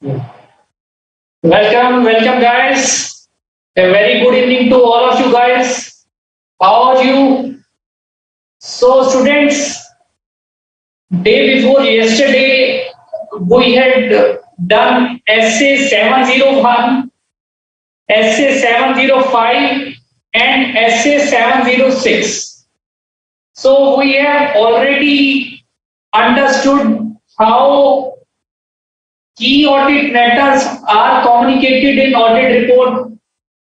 Welcome, guys. A very good evening to all of you guys. How are you? So, students, day before yesterday, we had done essay 701, essay 705, and essay 706. So, we have already understood how key audit matters are communicated in audit report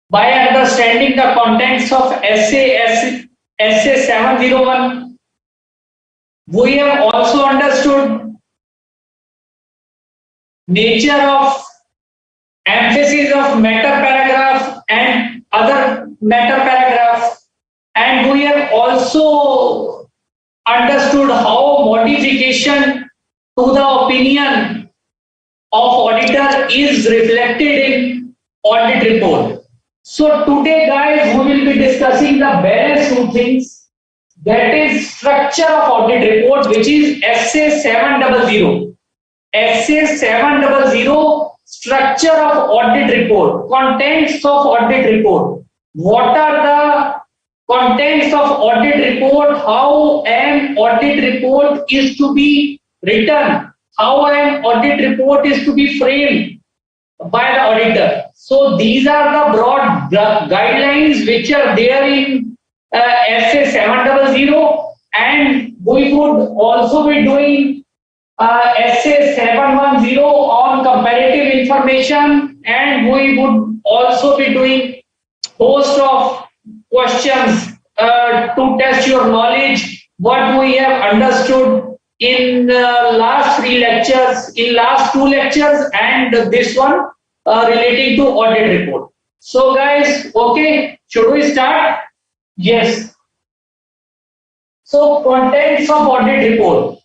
by understanding the contents of essay 701. We have also understood nature of emphasis of meta paragraph and other meta paragraph, and we have also understood how modification to the opinion of auditor is reflected in audit report. So today, guys, we will be discussing the balance two things, that is structure of audit report, which is essay 700. Essay 700, structure of audit report, contents of audit report. What are the contents of audit report? How an audit report is to be written? How an audit report is to be framed by the auditor. So these are the broad guidelines which are there in essay 700, and we would also be doing essay 710 on comparative information, and we would also be doing host of questions to test your knowledge, what we have understood in last two lectures, and this one relating to audit report. So guys, okay, should we start? Yes. So contents of audit report.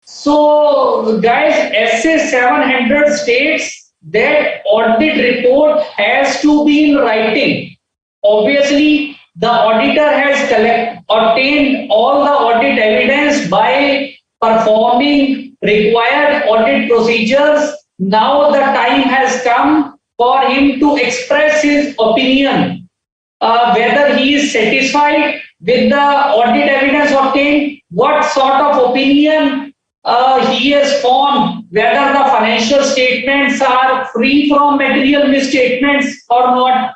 So guys, essay 700 states that audit report has to be in writing. Obviously, the auditor has obtained all the audit evidence by performing required audit procedures. Now the time has come for him to express his opinion, whether he is satisfied with the audit evidence obtained, what sort of opinion he has formed, whether the financial statements are free from material misstatements or not.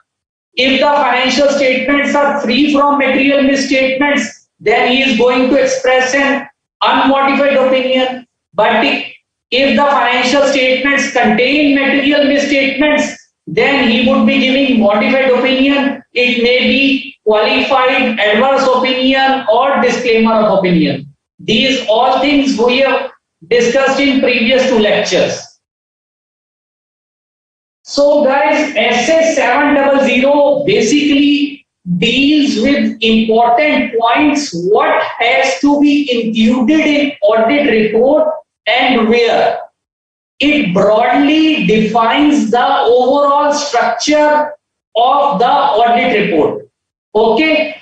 If the financial statements are free from material misstatements, then he is going to express an unmodified opinion. But if the financial statements contain material misstatements, then he would be giving modified opinion. It may be qualified adverse opinion or disclaimer of opinion. These all things we have discussed in previous two lectures. So guys, essay 700 basically deals with important points, what has to be included in audit report and where. It broadly defines the overall structure of the audit report. Okay,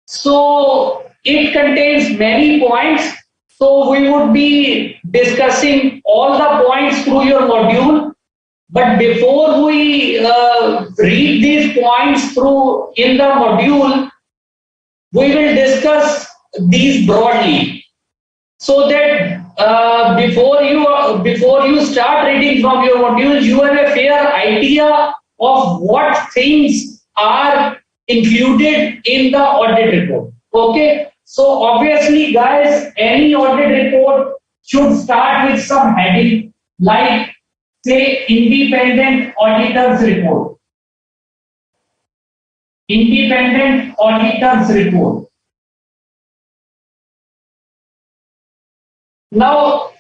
so it contains many points. So we would be discussing all the points through your module. But before we read these points through in the module, we will discuss these broadly, so that before you start reading from your module, you have a fair idea of what things are included in the audit report. Okay, so obviously, guys, any audit report should start with some heading like, say, independent auditors report. Independent auditors report. Now,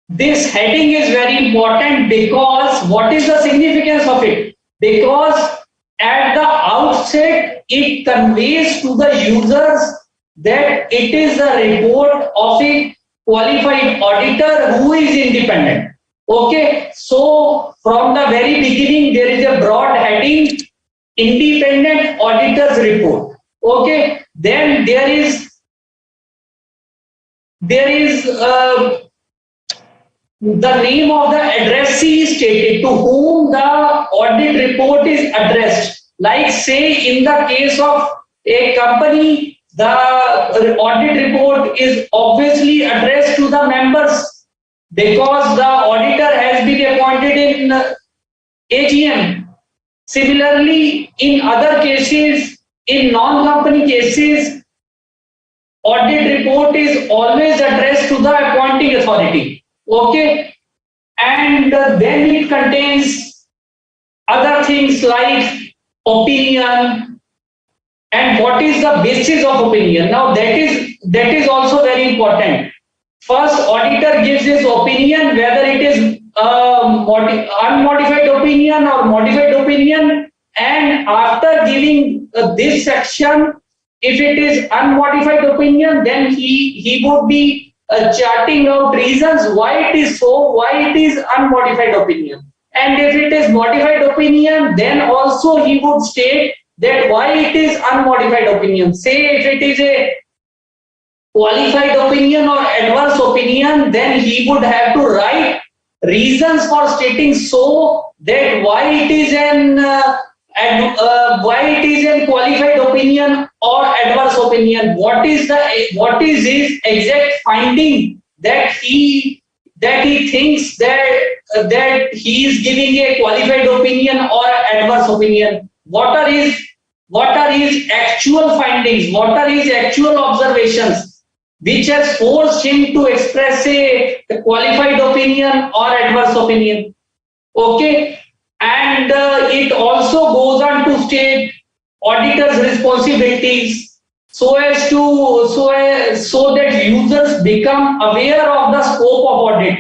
this heading is very important because what is the significance of it? Because at the outset, it conveys to the users that it is a report of a qualified auditor who is independent. Okay, so from the very beginning, there is a broad heading, independent auditors report. Okay, then there is the name of the addressee is stated to whom the audit report is addressed. Like say in the case of a company, the audit report is obviously addressed to the members because the auditor has been appointed in AGM. Similarly, in other cases, in non-company cases, audit report is always addressed to the appointing authority. Okay, and then it contains other things like opinion and what is the basis of opinion. Now that is also very important. First, auditor gives his opinion whether it is unmodified opinion or modified opinion, and after giving this section, if it is unmodified opinion, then he would be charting out reasons why it is so, why it is unmodified opinion. And if it is modified opinion, then also he would state that why it is unmodified opinion. Say if it is a qualified opinion or adverse opinion, then he would have to write reasons for stating so that why it is an qualified opinion or adverse opinion. What is his exact finding that he thinks that he is giving a qualified opinion or adverse opinion? What are his actual findings? What are his actual observations which has forced him to express a qualified opinion or adverse opinion? Okay, and it also goes on to state auditors' responsibilities so that users become aware of the scope of audit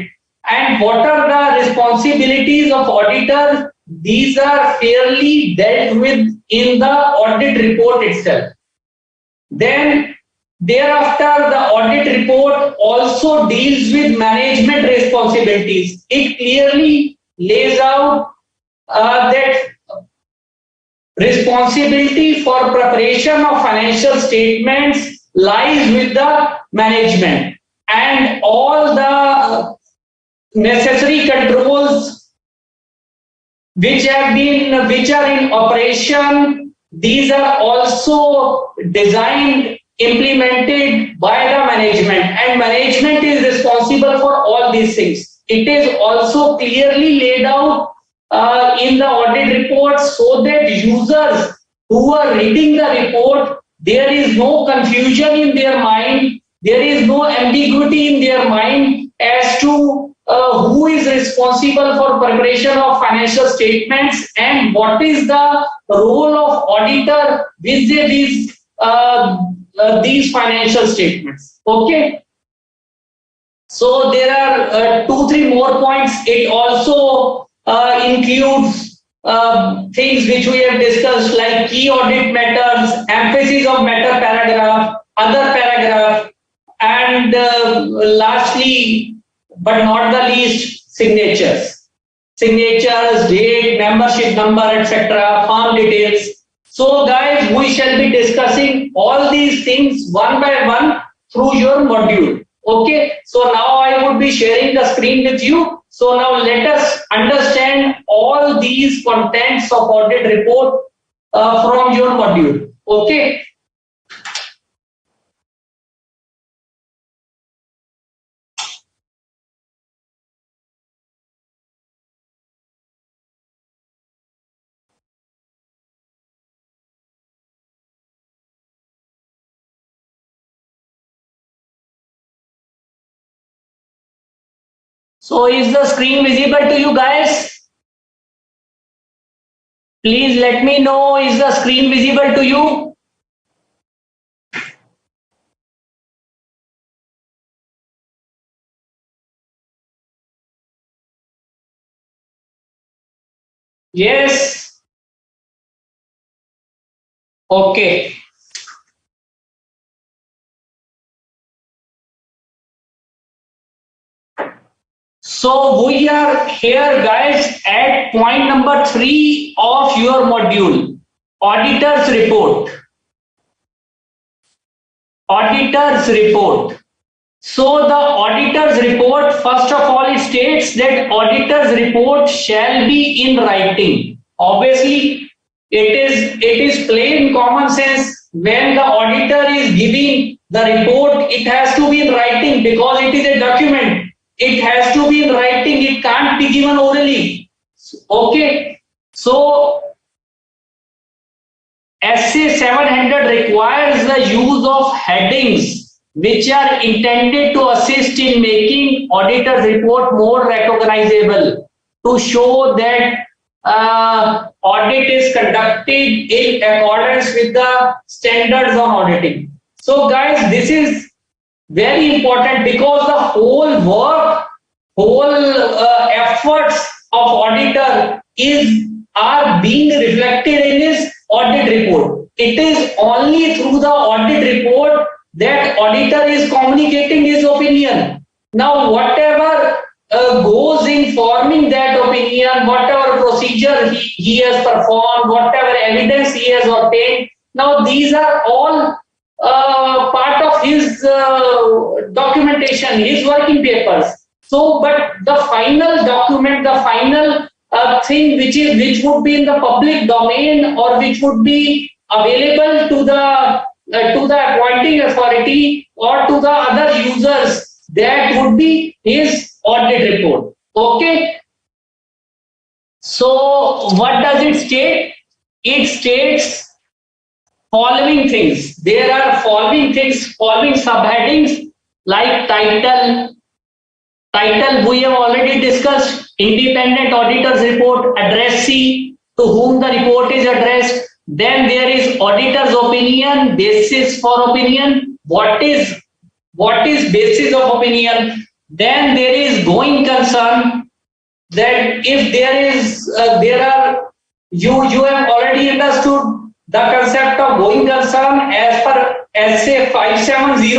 and what are the responsibilities of auditors. These are fairly dealt with in the audit report itself. Then thereafter, the audit report also deals with management responsibilities. It clearly lays out that responsibility for preparation of financial statements lies with the management, and all the necessary controls which are in operation, these are also designed, implemented by the management, and management is responsible for all these things. It is also clearly laid out in the audit report so that users who are reading the report, there is no confusion in their mind, there is no ambiguity in their mind as to who is responsible for preparation of financial statements and what is the role of auditor vis-a-vis these financial statements. Okay, so there are 2-3 more points. It also includes things which we have discussed like key audit methods, emphasis of meta paragraph, other paragraph, and lastly but not the least, signatures, date, membership number, etc., firm details. So guys, we shall be discussing all these things one by one through your module. Okay, so now I would be sharing the screen with you. So now let us understand all these contents of audit report from your module. Okay. So is the screen visible to you guys? Please let me know, is the screen visible to you? Yes. Okay. So we are here guys at point number 3 of your module, Auditors Report. Auditors Report. So the Auditors Report first of all, it states that auditor's report shall be in writing. Obviously, it is plain common sense. When the auditor is giving the report, it has to be in writing because it is a document. It has to be in writing. It can't be given orally. Okay. So SA 700 requires the use of headings which are intended to assist in making auditor's report more recognizable, to show that audit is conducted in accordance with the standards on auditing. So guys, this is very important because the whole work, efforts of auditor are being reflected in his audit report. It is only through the audit report that auditor is communicating his opinion. Now, whatever goes in forming that opinion, whatever procedure he has performed, whatever evidence he has obtained, now these are all part of his documentation, his working papers. So, but the final document, the final thing which would be in the public domain or which would be available to the appointing authority or to the other users, that would be his audit report. Okay. So what does it state? It states following things. There are following things, following subheadings like title. Title we have already discussed. Independent auditor's report, addressee, to whom the report is addressed. Then there is auditor's opinion, basis for opinion. What is basis of opinion? Then there is going concern. That if you have already understood the concept of going concern as per SA 570.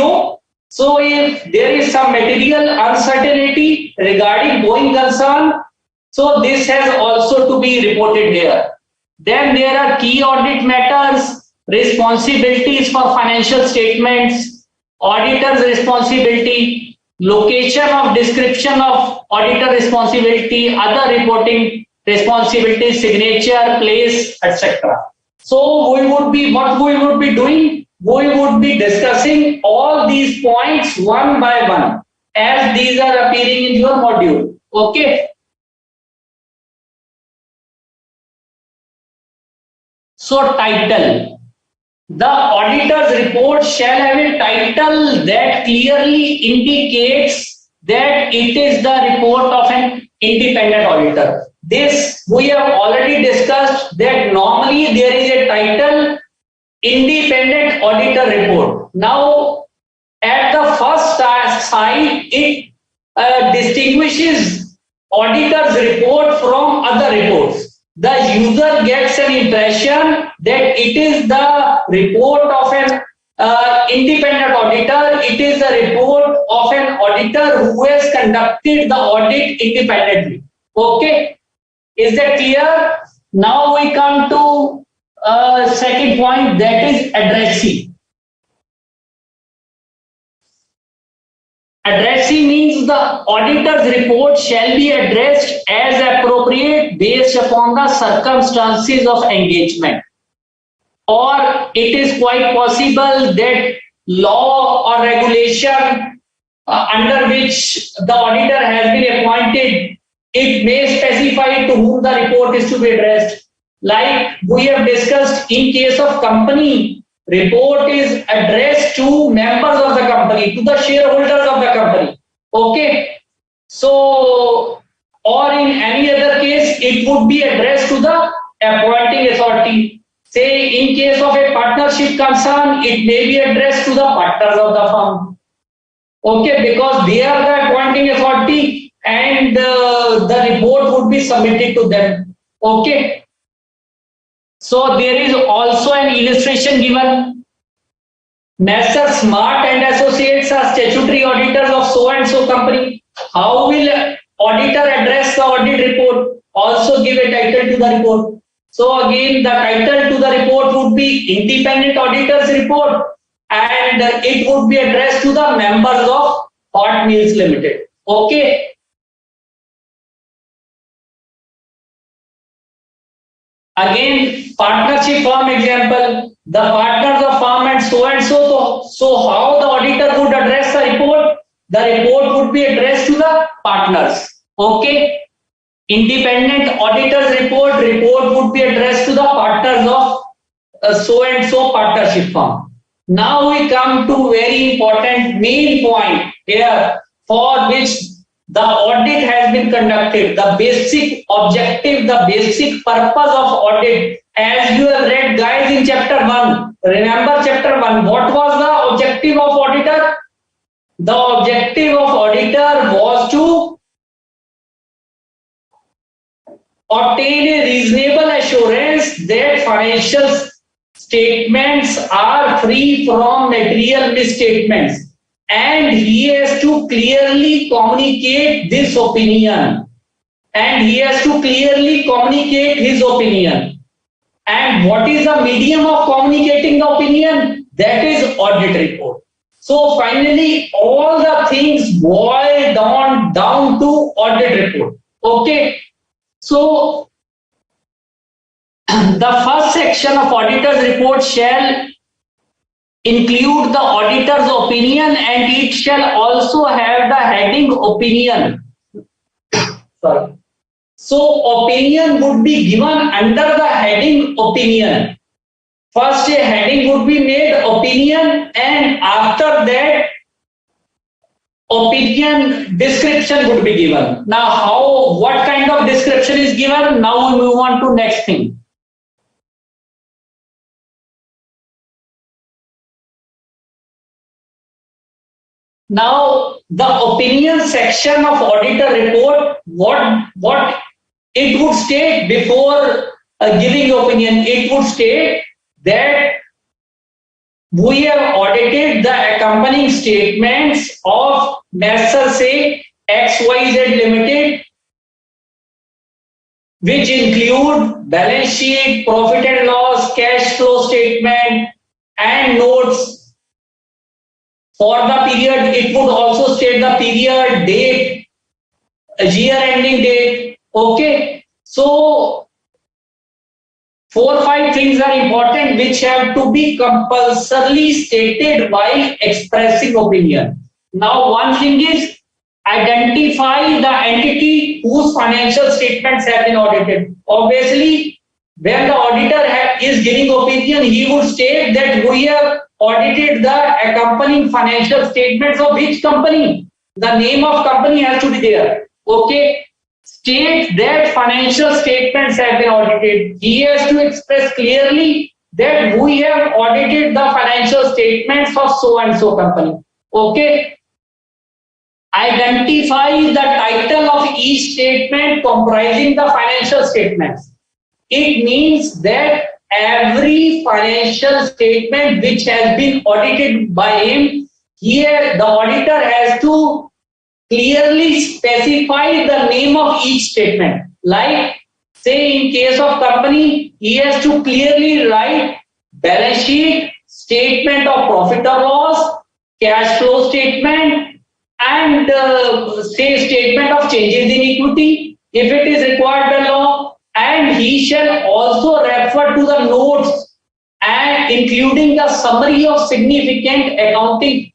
So if there is some material uncertainty regarding going concern, so this has also to be reported here. Then there are key audit matters, responsibilities for financial statements, auditor's responsibility, location of description of auditor responsibility, other reporting responsibilities, signature, place, etc. So what we would be doing, we would be discussing all these points one by one as these are appearing in your module. Okay. So title. The auditor's report shall have a title that clearly indicates that it is the report of an independent auditor. This we have already discussed that normally there is a title, independent auditor report. Now at the first side it distinguishes auditor's report from other reports. The user gets an impression that it is the report of an independent auditor. It is a report of an auditor who has conducted the audit independently. Okay, is that clear? Now we come to second point, that is addressee. Addressee means the auditor's report shall be addressed as appropriate based upon the circumstances of engagement. Or it is quite possible that law or regulation under which the auditor has been appointed, it may specify to whom the report is to be addressed. Like we have discussed, in case of company, report is addressed to members of the company, to the shareholders of the company. Okay. So, or in any other case, it would be addressed to the appointing authority. Say, in case of a partnership concern, it may be addressed to the partners of the firm. Okay, because they are the appointing authority and the report would be submitted to them. Okay. So there is also an illustration given. Messrs. Smart and Associates are statutory auditors of so and so company. How will auditor address the audit report? Also give a title to the report. So again, the title to the report would be Independent Auditor's Report, and it would be addressed to the members of Hot Meals Limited. Okay. Again, partnership firm example, the partners of firm and so. So how the auditor would address the report? The report would be addressed to the partners. Okay. Independent auditors report would be addressed to the partners of so and so partnership firm. Now we come to very important main point here for which the audit has been conducted. The basic objective, the basic purpose of audit, as you have read guys in chapter 1. Remember chapter 1, what was the objective of auditor? The objective of auditor was to obtain a reasonable assurance that financial statements are free from material misstatements, and he has to clearly communicate this opinion, and he has to clearly communicate his opinion. And what is the medium of communicating the opinion? That is audit report. So finally all the things boil down to audit report. Okay. So the first section of auditor's report shall include the auditor's opinion, and it shall also have the heading opinion. Sorry. So opinion would be given under the heading opinion. First a heading would be made opinion, and after that opinion description would be given. Now what kind of description is given? Now we move on to next thing. Now the opinion section of auditor report, what it would state before giving opinion, it would state that we have audited the accompanying statements of Messrs. Say XYZ Limited, which include balance sheet, profit and loss, cash flow statement, and notes. For the period, it would also state the period, date, year ending date. Okay. So 4 or 5 things are important which have to be compulsorily stated while expressing opinion. Now one thing is identify the entity whose financial statements have been audited. Obviously, when the auditor is giving opinion, he would state that we have audited the accompanying financial statements of which company. The name of company has to be there. Okay. State that financial statements have been audited. He has to express clearly that we have audited the financial statements of so and so company. Okay. Identify the title of each statement comprising the financial statements. It means that every financial statement which has been audited by him, here the auditor has to clearly specify the name of each statement. Like say in case of company, he has to clearly write balance sheet, statement of profit or loss, cash flow statement, and say statement of changes in equity if it is required by law. And he shall also refer to the notes and including the summary of significant accounting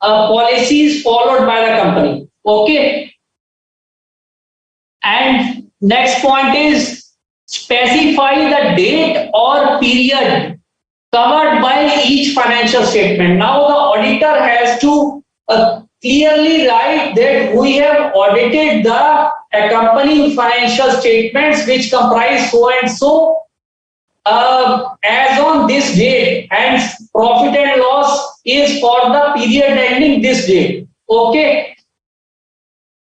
policies followed by the company. Okay. And next point is specify the date or period covered by each financial statement. Now the auditor has to clearly write that we have audited the accompanying financial statements which comprise so and so as on this date, and profit and loss is for the period ending this date. Okay.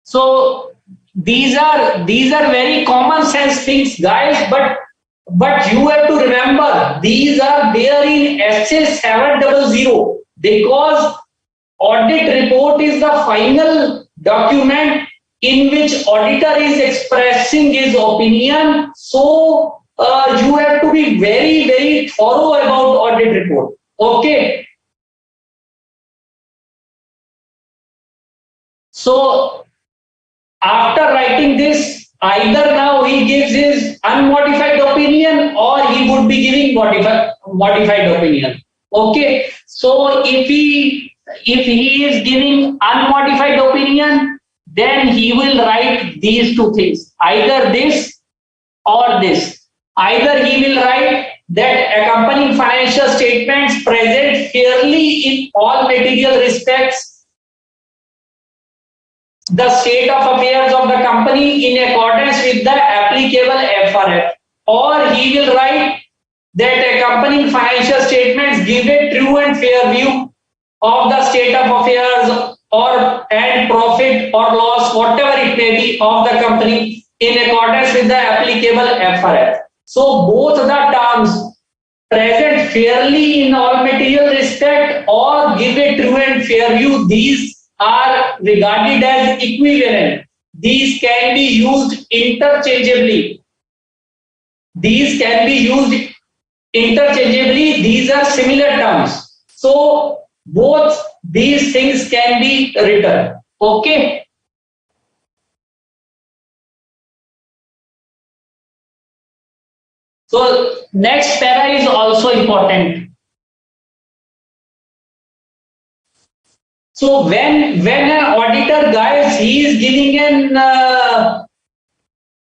So these are very common sense things, guys, but you have to remember these are there in SA 700 because audit report is the final document in which auditor is expressing his opinion. So you have to be very, very thorough about audit report. Okay. So after writing this, either now he gives his unmodified opinion or he would be giving modified opinion. Okay, so if he is giving unmodified opinion, then he will write these two things, either this or this. Either he will write that accompanying financial statements present fairly in all material respects the state of affairs of the company in accordance with the applicable FRF, or he will write that accompanying financial statements give a true and fair view of the state of affairs and profit or loss, whatever it may be, of the company in accordance with the applicable FRF. So both the terms, present fairly in all material respect or give a true and fair view, these are regarded as equivalent. These can be used interchangeably. These are similar terms. So both these things can be written. Okay. So next para is also important. So when an auditor, guys, he is giving an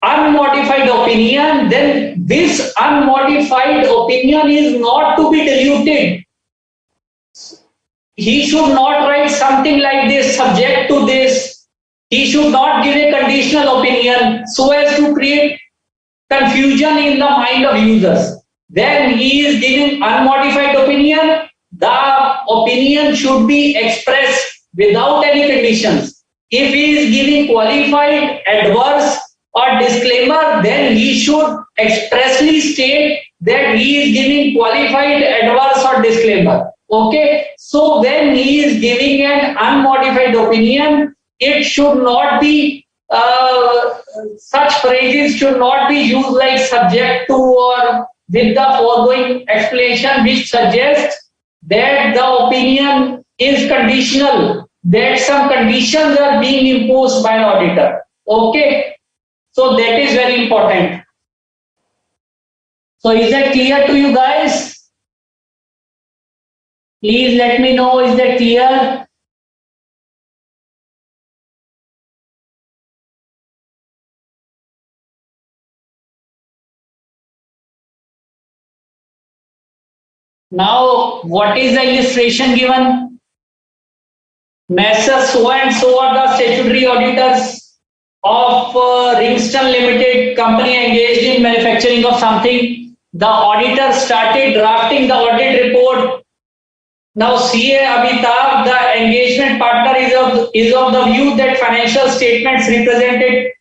unmodified opinion, then this unmodified opinion is not to be diluted. He should not write something like this, subject to this. He should not give a conditional opinion so as to create confusion in the mind of users. When he is giving unmodified opinion, the opinion should be expressed without any conditions. If he is giving qualified, adverse, or disclaimer, then he should expressly state that he is giving qualified, adverse, or disclaimer. Okay, so when he is giving an unmodified opinion, it should not be such phrases should not be used like subject to or with the foregoing explanation, which suggests that the opinion is conditional, that some conditions are being imposed by an auditor. Okay, so that is very important. So is that clear to you guys? Please let me know, is that clear? Now, what is the illustration given? Messrs. So and so are the statutory auditors of Ringston Limited company engaged in manufacturing of something. The auditor started drafting the audit report. Now, CA Amitabh, the engagement partner, is of the view that financial statements represented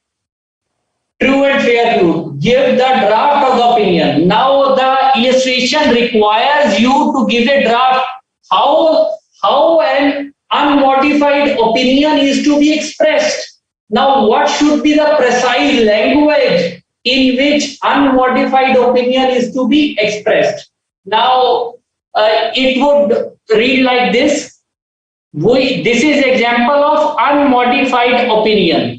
true and fair view. Give the draft of the opinion. Now the illustration requires you to give a draft. How an unmodified opinion is to be expressed. Now what should be the precise language in which unmodified opinion is to be expressed? Now it would read like this. This is example of unmodified opinion.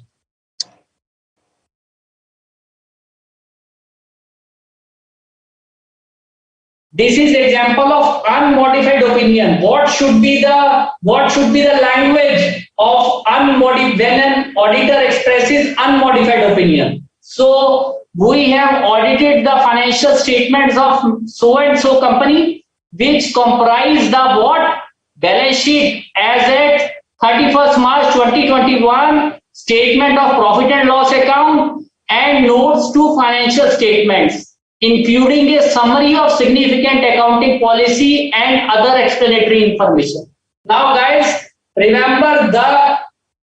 This is example of unmodified opinion. What should be the language of unmodified when an auditor expresses unmodified opinion? So we have audited the financial statements of so and so company, which comprise the what? Balance sheet as at 31st March 2021, statement of profit and loss account, and notes to financial statements, including a summary of significant accounting policy and other explanatory information. Now guys, remember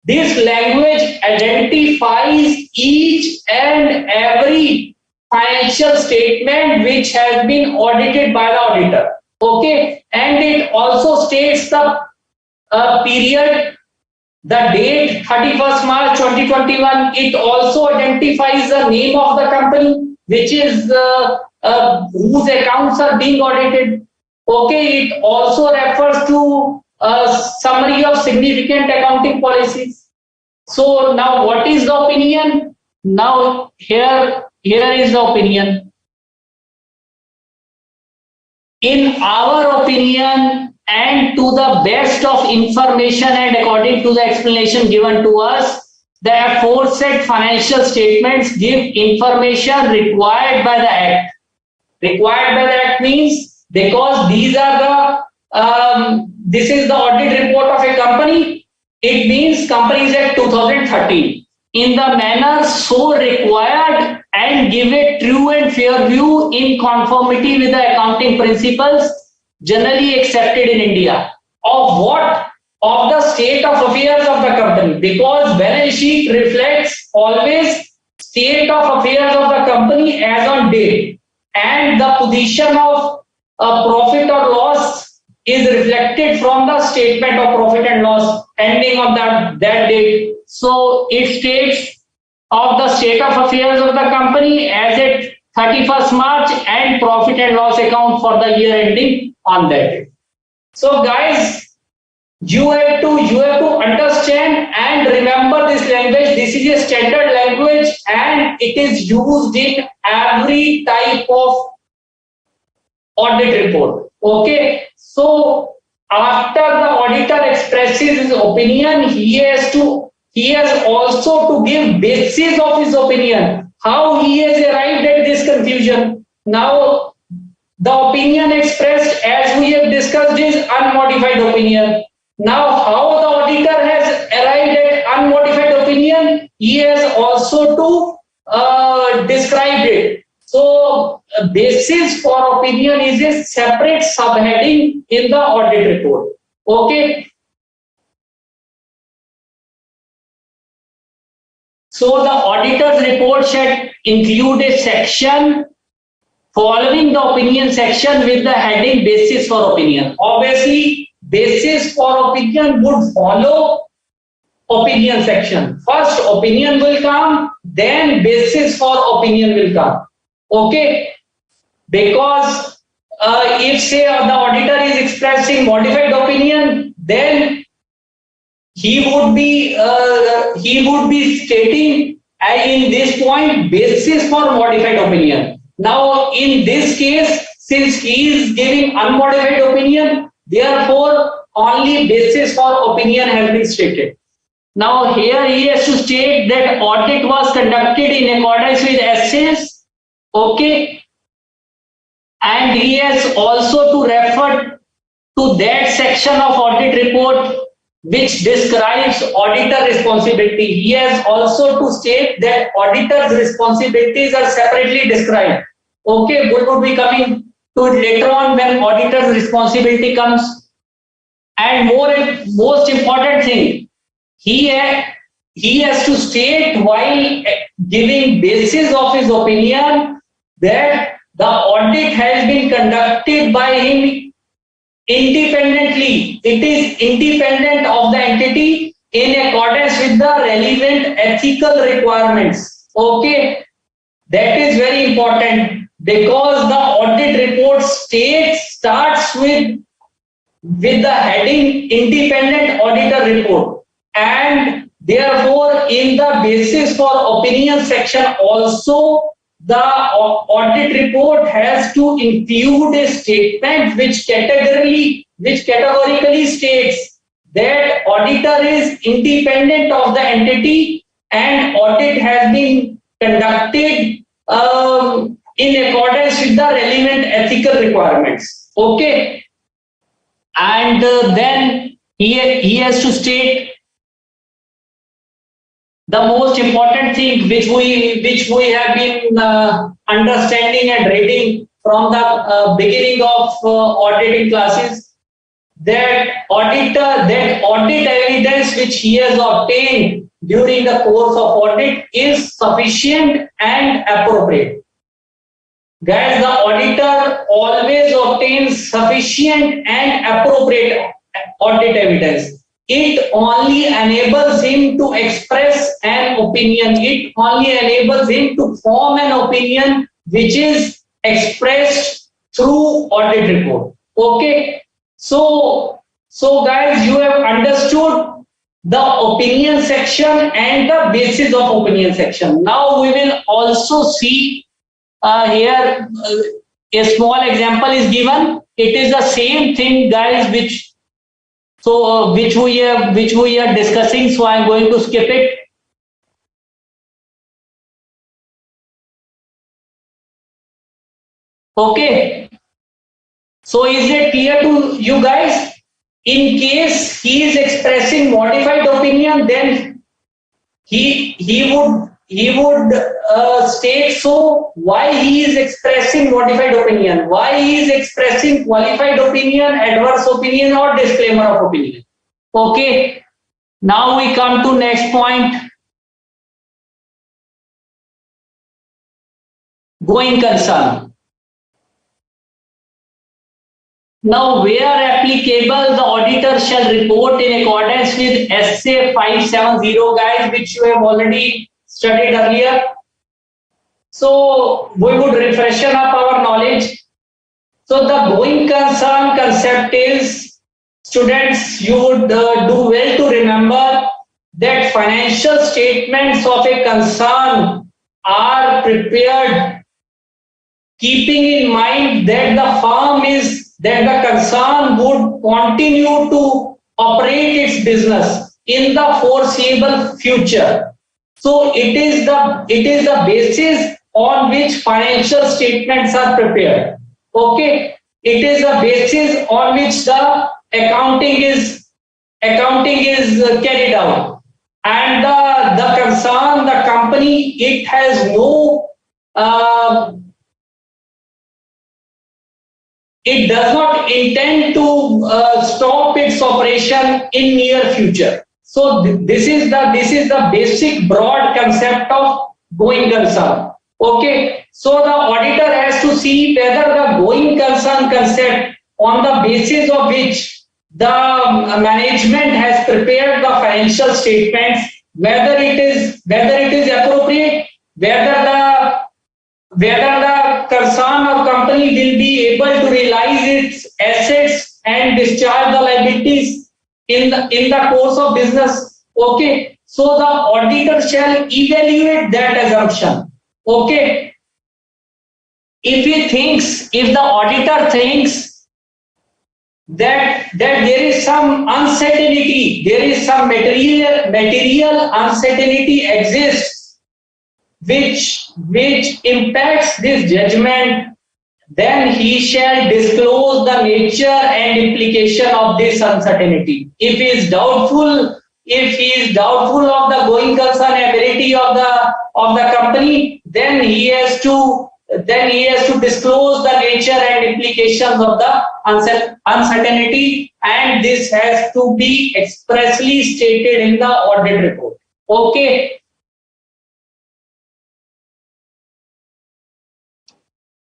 this language identifies each and every financial statement which has been audited by the auditor. Okay, and it also states the period, the date 31st March 2021. It also identifies the name of the company, which is whose accounts are being audited. Okay, it also refers to a summary of significant accounting policies. So now what is the opinion? Now here is the opinion. In our opinion and to the best of information and according to the explanation given to us, the aforesaid financial statements give information required by the Act. Required by the Act means because these are the this is the audit report of a company. It means Companies Act 2013 in the manner so required and give a true and fair view in conformity with the accounting principles generally accepted in India. Of what? Of the state of affairs of the company, because balance sheet reflects always state of affairs of the company as on date, and the position of profit or loss is reflected from the statement of profit and loss ending on that date. So it states of the state of affairs of the company as at 31st March and profit and loss account for the year ending on that date. So guys, you have to understand and remember this language. This is a standard language and it is used in every type of audit report. Okay, so after the auditor expresses his opinion, he has also to give basis of his opinion, how he has arrived at this conclusion. Now the opinion expressed as we have discussed is unmodified opinion. Now how the auditor has arrived at unmodified opinion, he has also to describe it. So basis for opinion is a separate subheading in the audit report. Okay. So the auditor's report should include a section following the opinion section with the heading basis for opinion. Obviously, basis for opinion would follow opinion section. First opinion will come, then basis for opinion will come. Okay, because if say the auditor is expressing modified opinion, then he would be stating in this point basis for modified opinion. Now in this case, since he is giving unmodified opinion, therefore only basis for opinion has been stated. Now here he has to state that audit was conducted in accordance with essays. Okay, and he has also to refer to that section of audit report which describes auditor responsibility. He has also to state that auditor's responsibilities are separately described. Okay, we will be coming to it later on when auditor's responsibility comes. And most important thing, he has to state while giving basis of his opinion that the audit has been conducted by him independently. It is independent of the entity in accordance with the relevant ethical requirements. Okay, that is very important because the audit report starts with the heading independent auditor report, and therefore in the basis for opinion section also the audit report has to include a statement which categorically states that auditor is independent of the entity and audit has been conducted in accordance with the relevant ethical requirements. Okay, and then he has to state the most important thing which we have been understanding and reading from the beginning of auditing classes, that audit evidence which he has obtained during the course of audit is sufficient and appropriate. Guys, the auditor always obtains sufficient and appropriate audit evidence. It only enables him to express an opinion. It only enables him to form an opinion which is expressed through audit report. Okay. So guys, you have understood the opinion section and the basis of opinion section. Now we will also see here a small example is given. It is the same thing, guys, which we are discussing. So I am going to skip it. Okay. So is it clear to you guys? In case he is expressing modified opinion, then he would state so why he is expressing modified opinion, why he is expressing qualified opinion, adverse opinion, or disclaimer of opinion. Okay. Now we come to next point. Going concern. Now, where applicable, the auditor shall report in accordance with SA 570, guys, which you have already studied earlier. So, we would refreshen up our knowledge. So, the going concern concept is, students, you would do well to remember that financial statements of a concern are prepared keeping in mind that the concern would continue to operate its business in the foreseeable future. So it is the basis on which financial statements are prepared. Okay, it is the basis on which the accounting is carried out, and the concern, the company, it has no it does not intend to stop its operation in near future. So this is the basic broad concept of going concern. Okay, so the auditor has to see whether the going concern concept, on the basis of which the management has prepared the financial statements, whether it is appropriate, whether the concern or company will be able to realize its assets and discharge the liabilities in the course of business. Okay, so the auditor shall evaluate that assumption. Okay, if the auditor thinks that there is some uncertainty, there is some material uncertainty exists which impacts this judgment, then he shall disclose the nature and implication of this uncertainty. If he is doubtful of the going concern ability of the company, then he has to disclose the nature and implications of the uncertainty, and this has to be expressly stated in the audit report. Okay.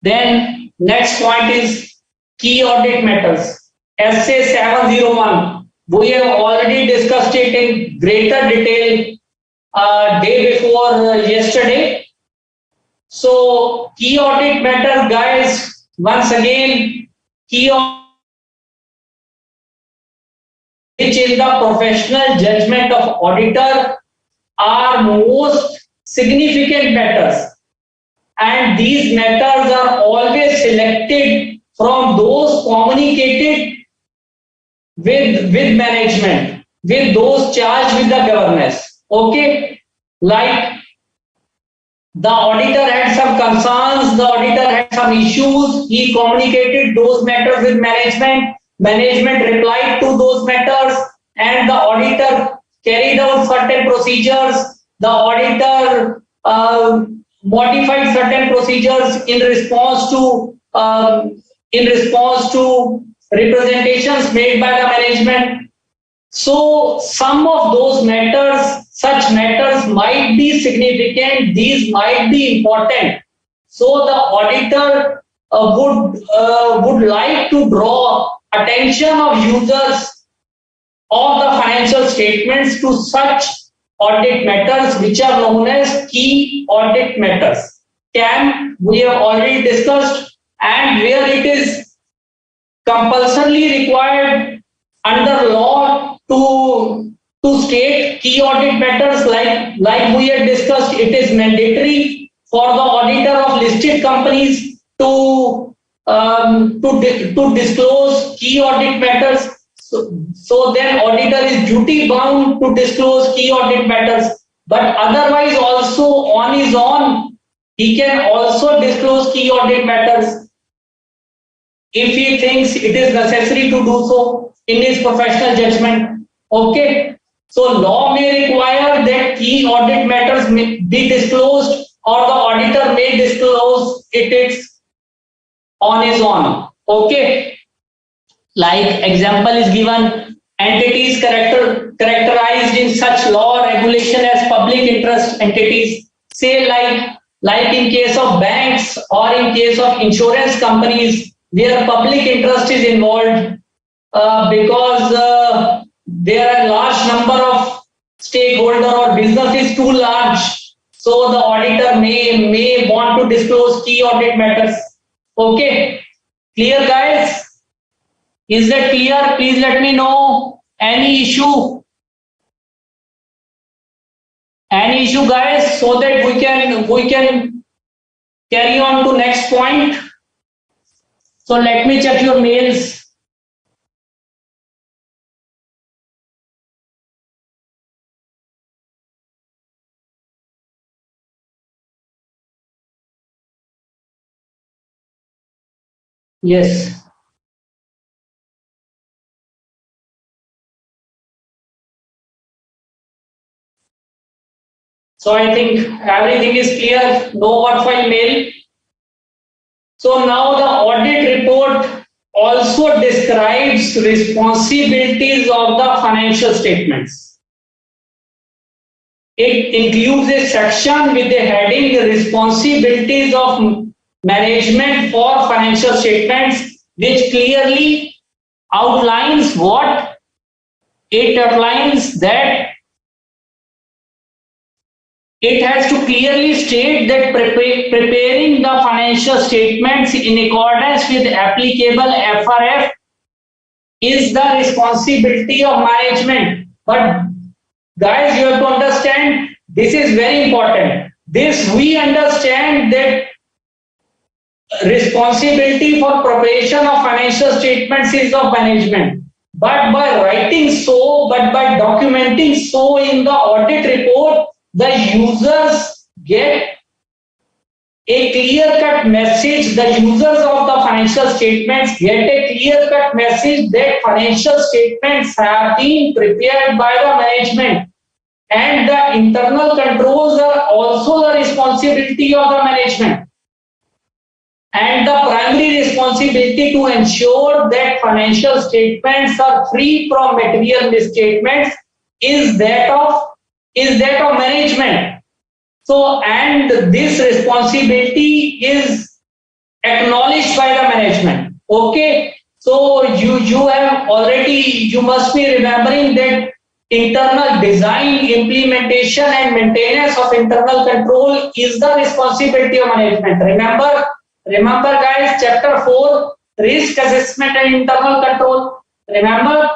Then next point is key audit matters. SA 701. We have already discussed it in greater detail day before yesterday. So key audit matters, guys. Once again, key audit, which in the professional judgment of auditor are most significant matters. And these matters are always selected from those communicated with management, with those charged with the governance. Okay, like the auditor had some concerns, the auditor had some issues, he communicated those matters with management, management replied to those matters, and the auditor carried out certain procedures, the auditor modified certain procedures in response to representations made by the management. So some of those matters, such matters might be significant, these might be important. So the auditor would like to draw attention of users of the financial statements to such audit matters which are known as key audit matters. CAM we have already discussed, and where it is compulsorily required under law to to state key audit matters like we had discussed. It is mandatory for the auditor of listed companies to disclose key audit matters. So then auditor is duty bound to disclose key audit matters. But otherwise also on his own, he can also disclose key audit matters if he thinks it is necessary to do so in his professional judgment. Okay. So law may require that key audit matters may be disclosed, or the auditor may disclose it on his own. Okay. Like example is given, entities characterized in such law or regulation as public interest entities, say like in case of banks or in case of insurance companies where public interest is involved, because there are large number of stakeholder or business is too large, so the auditor may want to disclose key audit matters. Okay, clear guys? Is that clear? Please let me know. Any issue? Any issue, guys, so that we can carry on to next point. So let me check your mails. Yes. So I think everything is clear. No word file mail. So now the audit report also describes responsibilities of the financial statements. It includes a section with the heading Responsibilities of Management for Financial Statements, which clearly outlines what it outlines that it has to clearly state that preparing the financial statements in accordance with applicable FRF is the responsibility of management. But guys, you have to understand, this is very important. This we understand that responsibility for preparation of financial statements is of management. But by writing so, but by documenting so in the audit report, the users get a clear-cut message. The users of the financial statements get a clear-cut message that financial statements have been prepared by the management, and the internal controls are also the responsibility of the management. And the primary responsibility to ensure that financial statements are free from material misstatements is that of management. So, and this responsibility is acknowledged by the management. Okay. So you have already, you must be remembering that internal design, implementation and maintenance of internal control is the responsibility of management. Remember guys, chapter 4, risk assessment and internal control. Remember?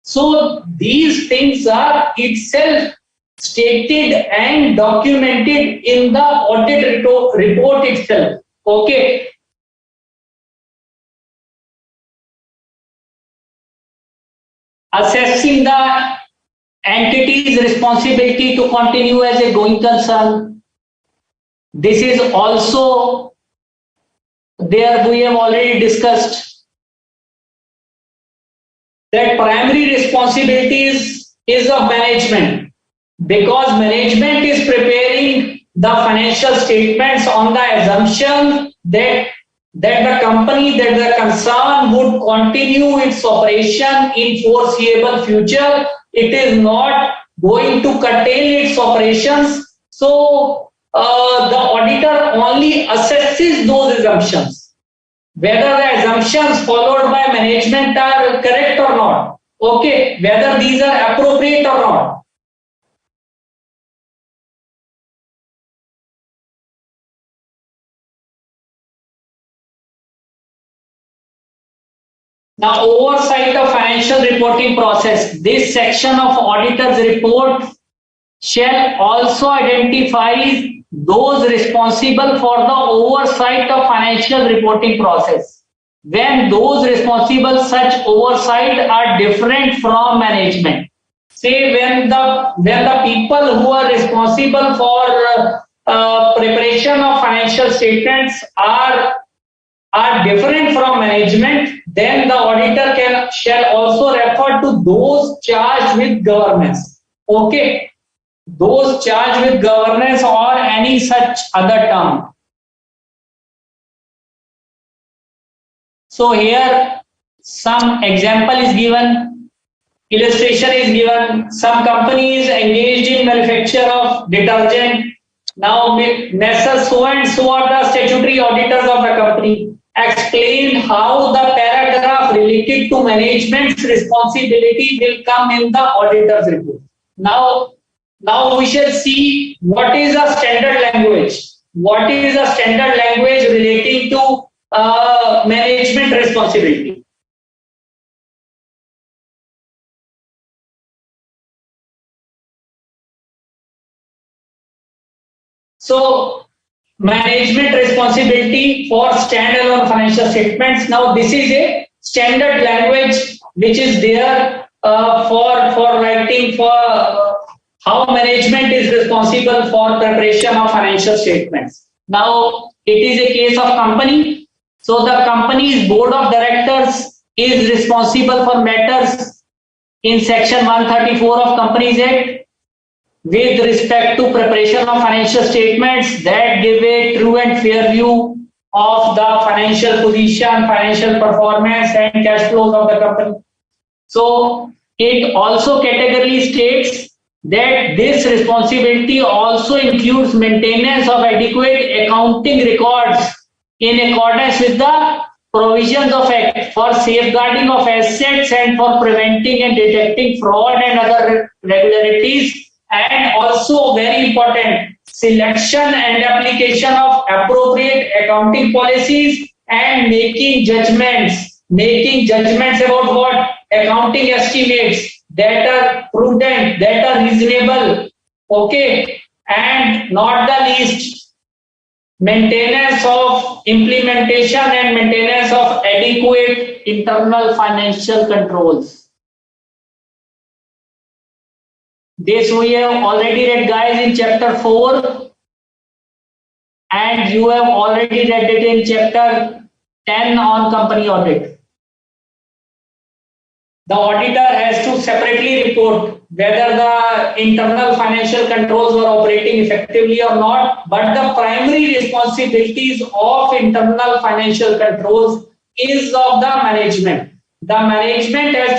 So these things are itself stated and documented in the audit report itself. Okay. Assessing the entity's responsibility to continue as a going concern. This is also there, we have already discussed that primary responsibilities is of management, because management is preparing the financial statements on the assumption that the company, that the concern would continue its operation in foreseeable future. It is not going to curtail its operations. So the auditor only assesses those assumptions, whether the assumptions followed by management are correct or not. Okay, whether these are appropriate or not. Now, oversight of financial reporting process. This section of Auditor's Report shall also identify those responsible for the oversight of financial reporting process. When those responsible such oversight are different from management. Say when the people who are responsible for preparation of financial statements are different from management, then the auditor shall also refer to those charged with governance. Okay, those charged with governance or any such other term. So here some example is given, illustration is given. Some companies engaged in manufacture of detergent. Now Messrs. So and so are the statutory auditors of the company. Explain how the paragraph related to management's responsibility will come in the auditor's report. Now we shall see what is a standard language. What is a standard language relating to management responsibility? So, management responsibility for standalone financial statements. Now, this is a standard language which is there for writing for how management is responsible for preparation of financial statements. Now, it is a case of company. So, the company's board of directors is responsible for matters in section 134 of Companies Act with respect to preparation of financial statements that give a true and fair view of the financial position, financial performance and cash flows of the company. So it also categorically states that this responsibility also includes maintenance of adequate accounting records in accordance with the provisions of Act for safeguarding of assets and for preventing and detecting fraud and other irregularities. And also very important, selection and application of appropriate accounting policies and making judgments about what? Accounting estimates that are prudent, that are reasonable. Okay, and not the least, maintenance of implementation and maintenance of adequate internal financial controls. This we have already read, guys, in chapter 4, and you have already read it in chapter 10 on company audit. The auditor has to separately report whether the internal financial controls were operating effectively or not, but the primary responsibilities of internal financial controls is of the management. The management has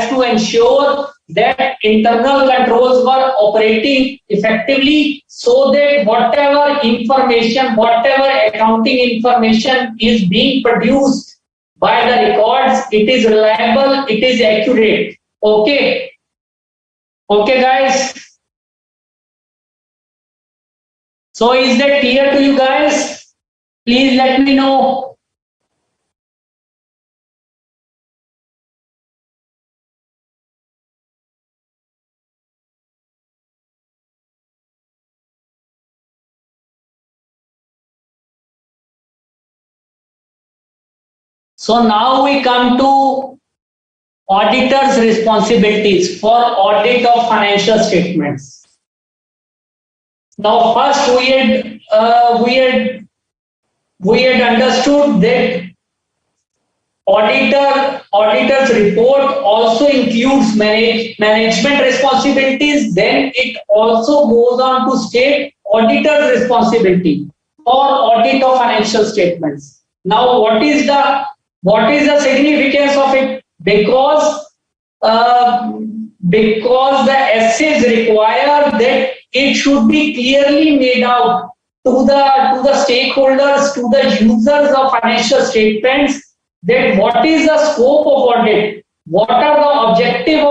to ensure that internal controls were operating effectively so that whatever information, whatever accounting information is being produced by the records, it is reliable, it is accurate. Okay. Okay, guys. So is that clear to you guys? Please let me know. So now we come to auditors' responsibilities for audit of financial statements. Now, first we had understood that auditor's report also includes management responsibilities. Then it also goes on to state auditor's responsibility for audit of financial statements. Now, what is the significance of it? Because the essays require that it should be clearly made out to the stakeholders, to the users of financial statements, that what is the scope of audit, what are the objectives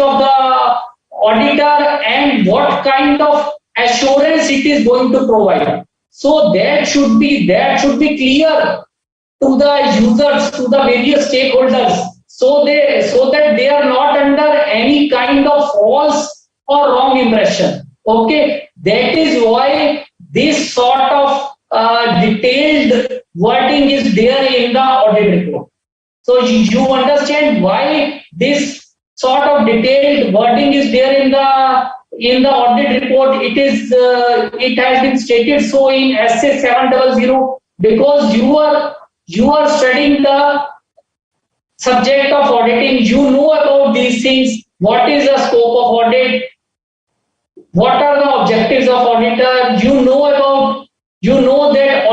of the auditor, and what kind of assurance it is going to provide. So that should be clear to the users, to the various stakeholders, so that they are not under any kind of false or wrong impression. Okay, that is why this sort of detailed wording is there in the audit report. So you understand why this sort of detailed wording is there in the audit report. It has been stated so in SA 700, because you are studying the subject of auditing. You know about these things. What is the scope of audit? What are the objectives of auditor? You know that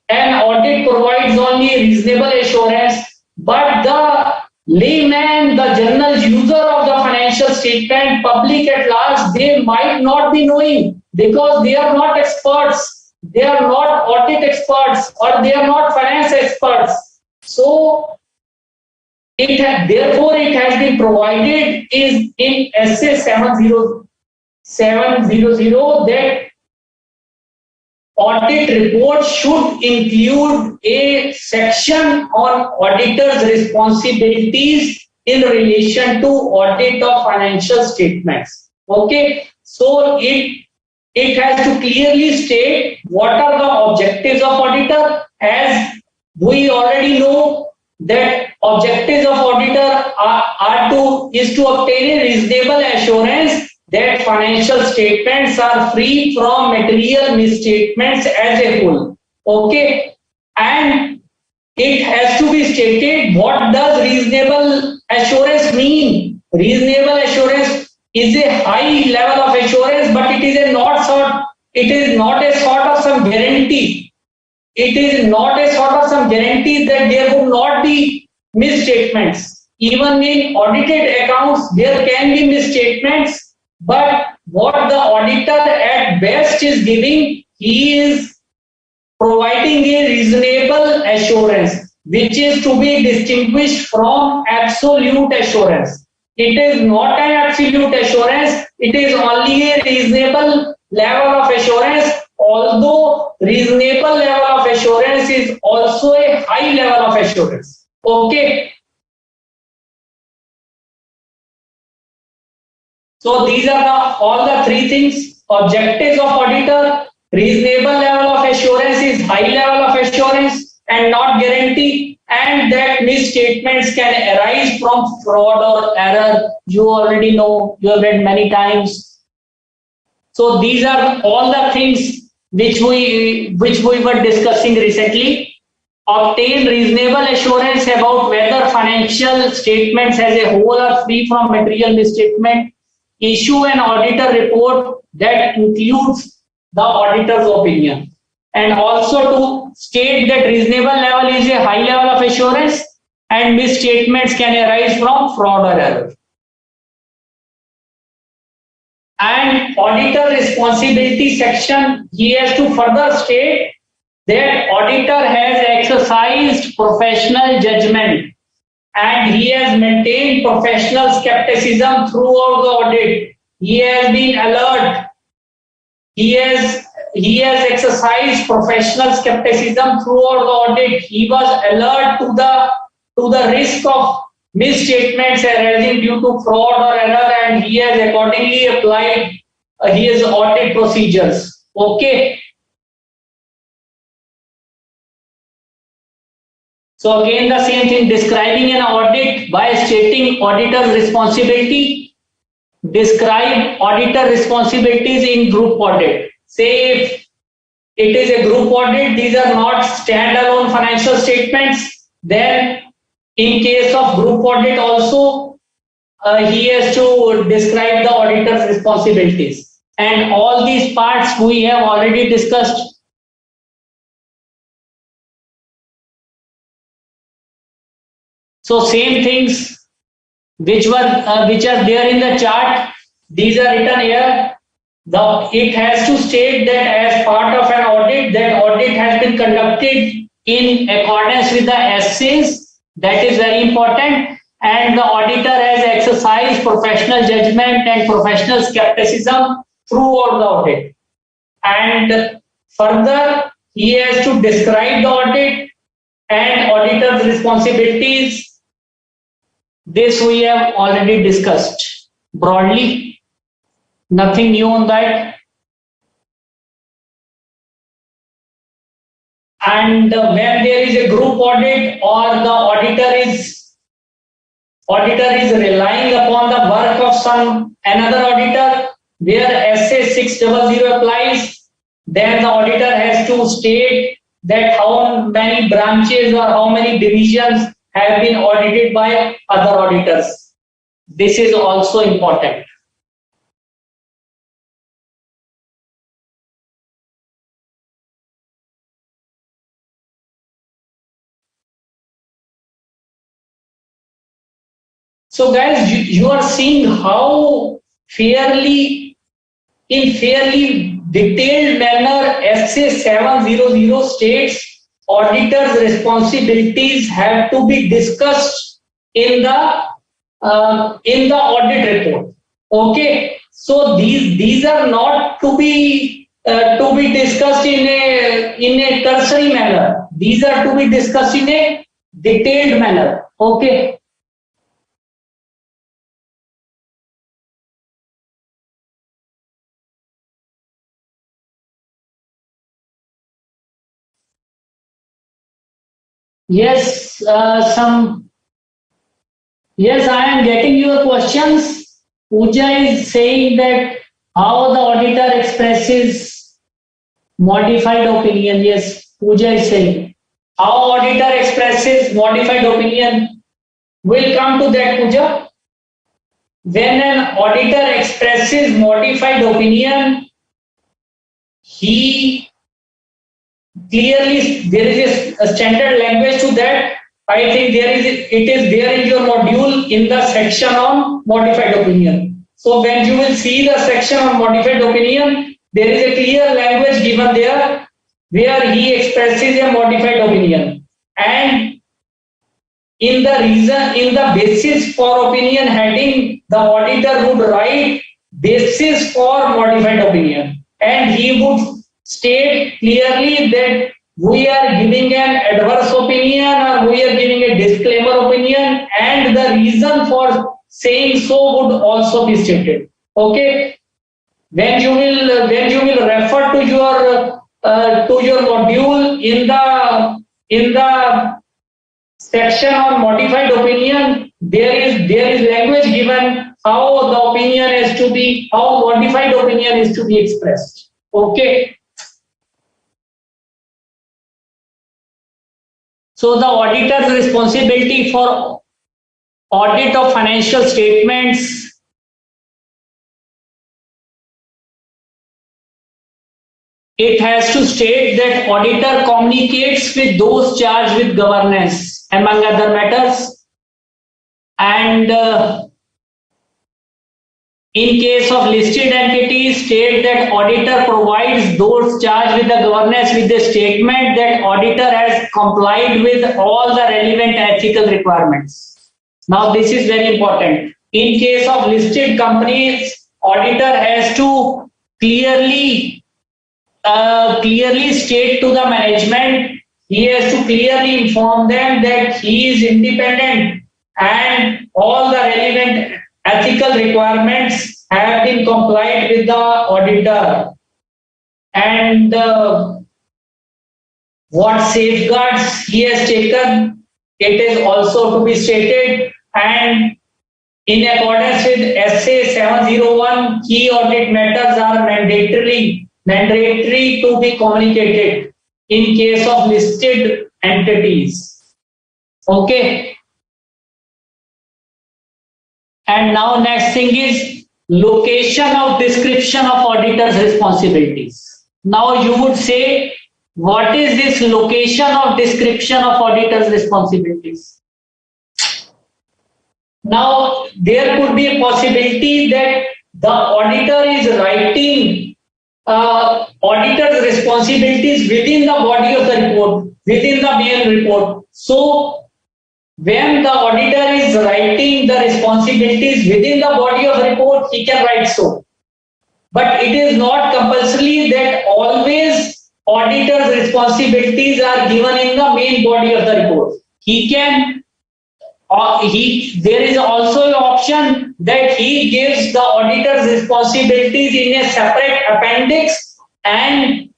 an audit provides only reasonable assurance, but the layman, the general user of the financial statement, public at large, they might not be knowing because they are not experts. They are not audit experts or they are not finance experts. So therefore it has been provided is in SA 700 that audit report should include a section on auditors' responsibilities in relation to audit of financial statements. Okay, so it has to clearly state what are the objectives of auditor. As we already know that objectives of auditor is to obtain a reasonable assurance that financial statements are free from material misstatements as a whole. Okay, and it has to be stated what does reasonable assurance mean. Reasonable assurance is a high level of assurance, but it is not a sort of some guarantee. It is not a sort of some guarantee that there would not be misstatements. Even in audited accounts, there can be misstatements, but what the auditor at best is giving, he is providing a reasonable assurance, which is to be distinguished from absolute assurance. It is not an absolute assurance, it is only a reasonable level of assurance, although reasonable level of assurance is also a high level of assurance. Okay. So these are all the three things: objectives of auditor, reasonable level of assurance is high level of assurance and not guarantee, and that misstatements can arise from fraud or error. You already know, you have read many times. So these are all the things which we were discussing recently. Obtain reasonable assurance about whether financial statements as a whole are free from material misstatement. Issue an auditor report that includes the auditor's opinion, and also to state that reasonable level is a high level of assurance and misstatements can arise from fraud or error. And auditor responsibility section, he has to further state that auditor has exercised professional judgment and he has maintained professional skepticism throughout the audit. He has been alert. He has exercised professional skepticism throughout the audit. He was alert to the risk of misstatements arising due to fraud or error, and he has accordingly applied his audit procedures. Okay. So again the same thing, describing an audit by stating auditor's responsibility. Describe auditor responsibilities in group audit. Say if it is a group audit, these are not standalone financial statements, then in case of group audit also he has to describe the auditor's responsibilities. And all these parts we have already discussed. So same things which are there in the chart, these are written here. It has to state that as part of an audit, that audit has been conducted in accordance with the essays. That is very important. And the auditor has exercised professional judgment and professional skepticism throughout the audit. And further, he has to describe the audit and auditor's responsibilities, this we have already discussed broadly. Nothing new on that. And when there is a group audit or the auditor is relying upon the work of some another auditor where SA 600 applies, then the auditor has to state that how many branches or how many divisions have been audited by other auditors. This is also important. So guys, you are seeing how fairly detailed manner SA 700 states auditors' responsibilities have to be discussed in the audit report. Okay, so these are not to be discussed in a cursory manner. These are to be discussed in a detailed manner. Okay. Yes, Yes, I am getting your questions. Pooja is saying that how the auditor expresses modified opinion. Yes, Pooja is saying how auditor expresses modified opinion. We'll come to that, Pooja. When an auditor expresses modified opinion, he clearly there is a standard language to that. I think it is there in your module in the section on modified opinion. So when you will see the section on modified opinion, there is a clear language given there where he expresses a modified opinion. And in the basis for opinion heading, the auditor would write basis for modified opinion. And he would state clearly that we are giving an adverse opinion or we are giving a disclaimer opinion, and the reason for saying so would also be stated. Okay, when you will refer to your module in the section on modified opinion, there is language given how the opinion is to be, how modified opinion is to be expressed. Okay. So the auditor's responsibility for audit of financial statements it has to state that auditor communicates with those charged with governance among other matters, and in case of listed entities, state that auditor provides those charged with the governance with the statement that auditor has complied with all the relevant ethical requirements. Now this is very important. In case of listed companies, auditor has to clearly state to the management, he has to clearly inform them that he is independent and all the relevant ethical requirements have been complied with the auditor, and what safeguards he has taken, it is also to be stated, and in accordance with SA 701, key audit matters are mandatory to be communicated in case of listed entities. Okay. And now next thing is location of description of auditor's responsibilities. Now you would say, what is this location of description of auditor's responsibilities? Now there could be a possibility that the auditor is writing auditor's responsibilities within the body of the report, within the main report. So when the auditor is writing the responsibilities within the body of the report, he can write so. But it is not compulsory that always auditor's responsibilities are given in the main body of the report. He can there is also an option that he gives the auditor's responsibilities in a separate appendix, and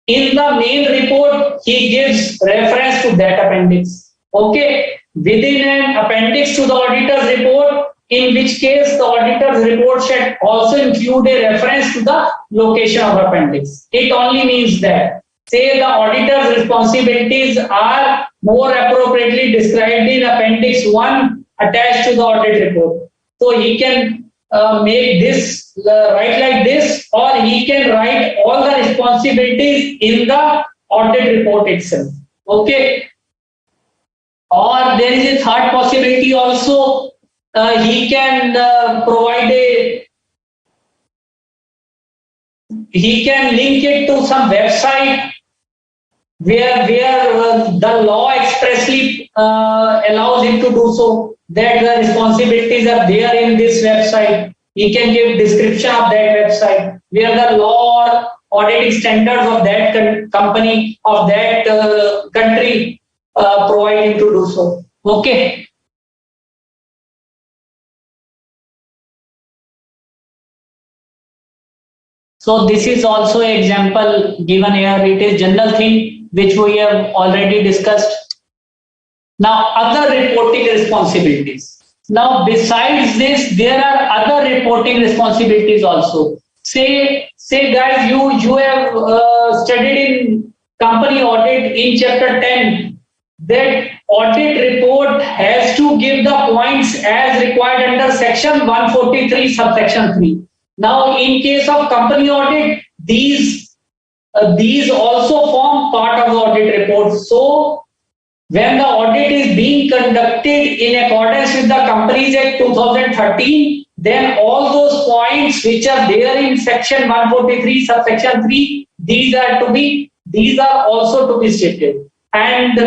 in the main report he gives reference to that appendix. Okay, within an appendix to the auditor's report, in which case the auditor's report should also include a reference to the location of appendix. It only means that, say, the auditor's responsibilities are more appropriately described in appendix 1 attached to the audit report. So he can make this write like this, or he can write all the responsibilities in the audit report itself. Okay. Or there is a third possibility also. He can provide he can link it to some website where the law expressly allows him to do so, that the responsibilities are there in this website. He can give description of that website, where the law or auditing standards of that company, of that country provide him to do so. Okay. So this is also an example given here. It is general thing which we have already discussed. Now, other reporting responsibilities. Now, besides this, there are other reporting responsibilities also. Say guys, you have studied in company audit in chapter 10 that audit report has to give the points as required under section 143 subsection 3. Now, in case of company audit, these also form part of the audit report. So, when the audit is being conducted in accordance with the Companies Act 2013, then all those points which are there in section 143 subsection 3, these are also to be stated. And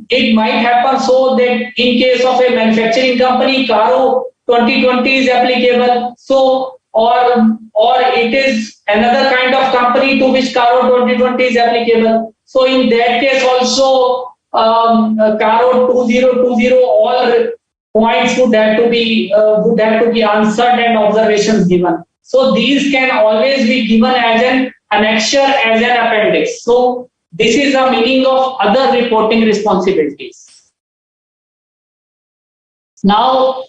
it might happen so that in case of a manufacturing company, CARO 2020 is applicable. So, or it is another kind of company to which CARO 2020 is applicable. So in that case also, CARO 2020, all points would have to be answered and observations given. So these can always be given as an annexure, as an appendix. So this is the meaning of other reporting responsibilities. Now,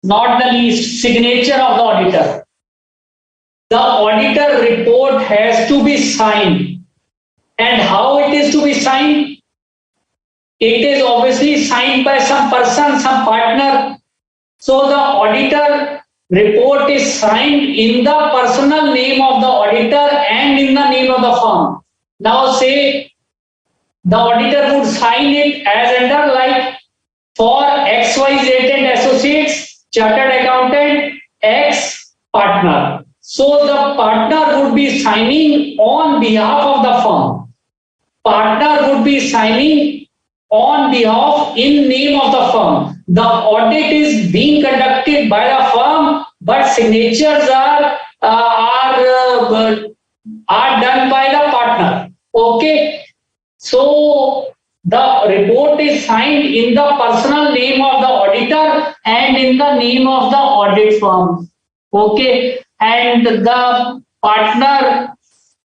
not the least, signature of the auditor. The auditor report has to be signed. And how it is to be signed? It is obviously signed by some person, some partner. So the auditor report is signed in the personal name of the auditor and in the name of the firm. Now say the auditor would sign it as under like for XYZ and Associates, Chartered Accountant, X partner. So the partner would be signing on behalf of the firm. Partner would be signing on behalf in name of the firm. The audit is being conducted by the firm, but signatures are done by the partner. Okay. So the report is signed in the personal name of the auditor and in the name of the audit firm. Okay. And the partner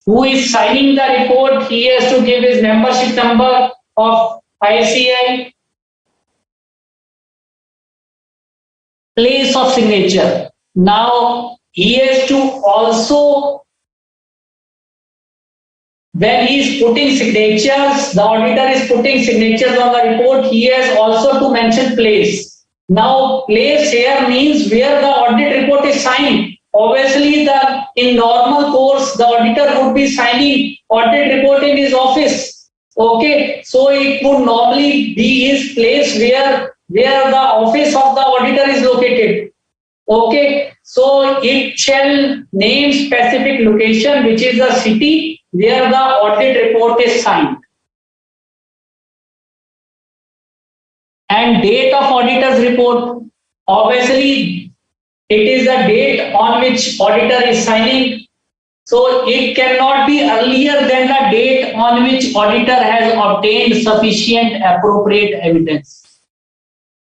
who is signing the report, he has to give his membership number of ICI, place of signature. Now he has to also, when he is putting signatures, the auditor is putting signatures on the report, he has also to mention place. Now place here means where the audit report is signed. Obviously, in normal course, the auditor would be signing audit report in his office. Okay, so it would normally be his place where the office of the auditor is located. Okay, so it shall name specific location, which is the city where the audit report is signed. And date of auditor's report, obviously, it is the date on which auditor is signing. So it cannot be earlier than the date on which auditor has obtained sufficient appropriate evidence.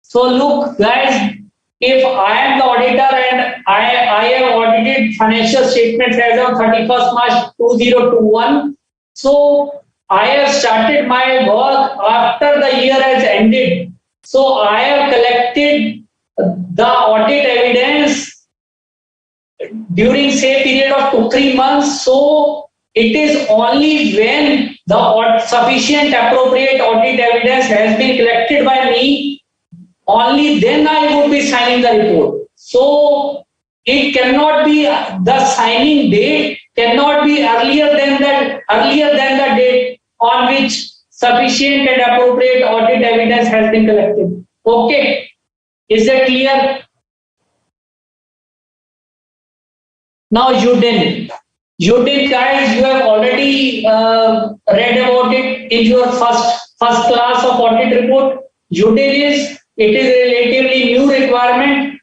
So look guys, if I am the auditor and I have audited financial statements as of 31st March 2021, so I have started my work after the year has ended. So I have collected the audit evidence during say period of 2-3 months. So it is only when the sufficient appropriate audit evidence has been collected by me, only then I would be signing the report. So it cannot be, the signing date cannot be earlier than the date on which sufficient and appropriate audit evidence has been collected. Okay, is that clear? Now UDIN guys, you have already read about it in your first class of audit report. UDIN it is a relatively new requirement.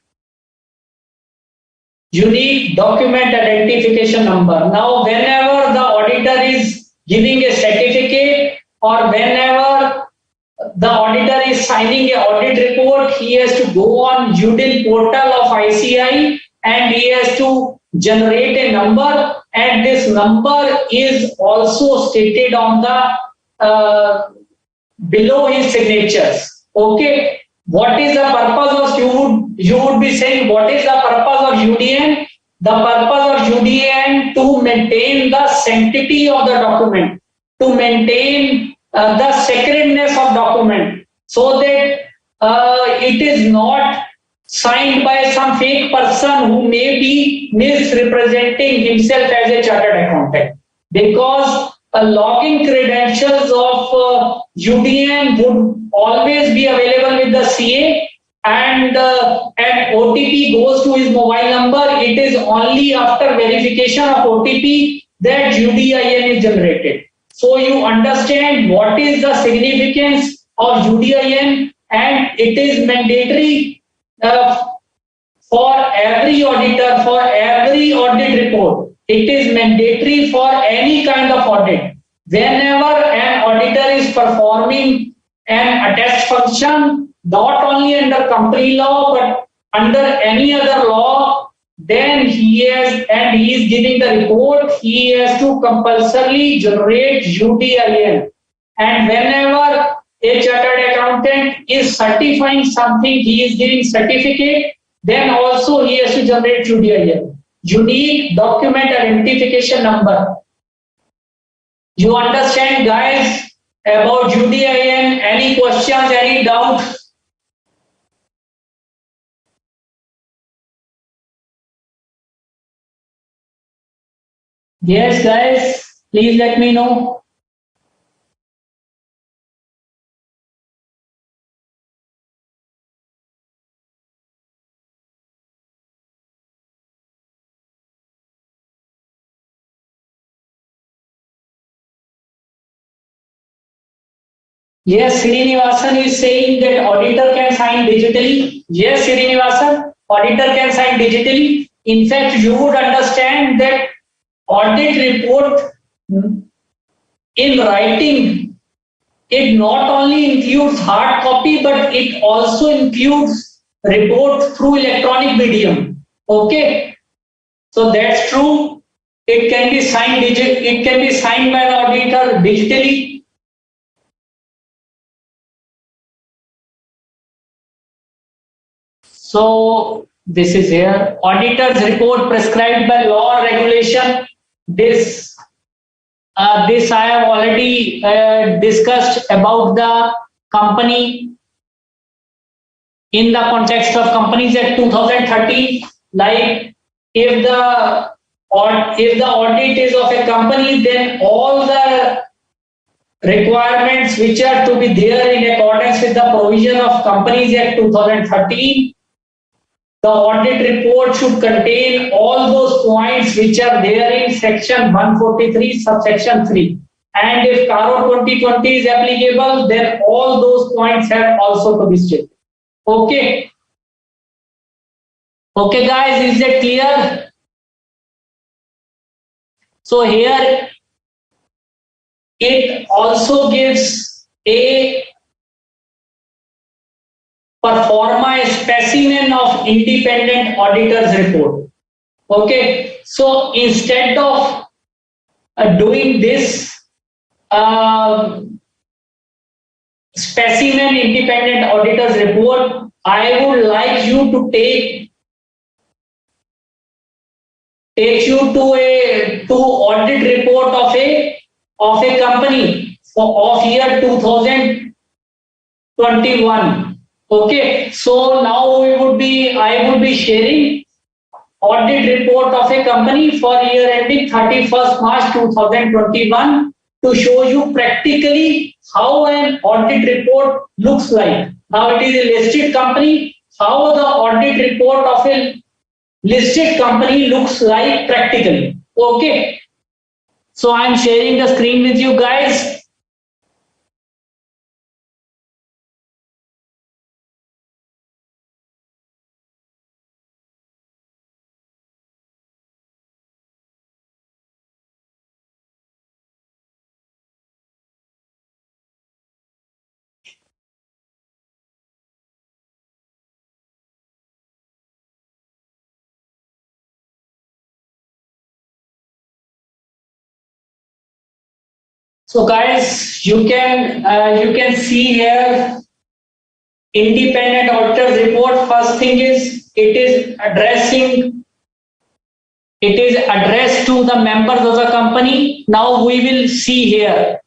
Unique document identification number. Now, whenever the auditor is giving a certificate or whenever the auditor is signing an audit report, he has to go on UDIN portal of ICI and he has to generate a number, and this number is also stated on the below his signatures. Okay, what is the purpose of, you would be saying, what is the purpose of UDN? The purpose of UDN to maintain the sanctity of the document, to maintain the sacredness of document, so that it is not signed by some fake person who may be misrepresenting himself as a chartered accountant, because login credentials of UDN would always be available with the CA, and OTP goes to his mobile number. It is only after verification of OTP that UDIN is generated. So you understand what is the significance of UDIN, and it is mandatory for every auditor, for every audit report. It is mandatory for any kind of audit. Whenever an auditor is performing an attest function, not only under company law but under any other law, then he is giving the report, he has to compulsorily generate UDIN. And whenever a chartered accountant is certifying something, he is giving certificate, then also he has to generate UDIN, unique document identification number. You understand guys about UDIN? Any questions, any doubts? Yes guys, please let me know. Yes, Srinivasan is saying that auditor can sign digitally. Yes, Srinivasan, auditor can sign digitally. In fact, you would understand that audit report in writing, it not only includes hard copy, but it also includes report through electronic medium. Okay, so that's true. It can be signed it can be signed by the auditor digitally. So this is here, auditor's report prescribed by law or regulation. This I have already discussed about the company in the context of Companies Act 2013. Like if the audit is of a company, then all the requirements which are to be there in accordance with the provision of Companies Act 2013, the audit report should contain all those points which are there in section 143 subsection 3. And if CARO 2020 is applicable, then all those points have also to be stated. Okay. Okay guys, is that clear? So here it also gives a performa specimen of independent auditor's report. Okay, so instead of doing this specimen independent auditor's report, I would like you to take you to audit report of a company of year 2021. Okay, so now I would be sharing audit report of a company for year ending 31st March 2021 to show you practically how an audit report looks like. Now it is a listed company, how the audit report of a listed company looks like practically. Okay, so I'm sharing the screen with you guys. So guys, you can see here independent auditor's report. First thing is it is addressed to the members of the company. Now we will see here.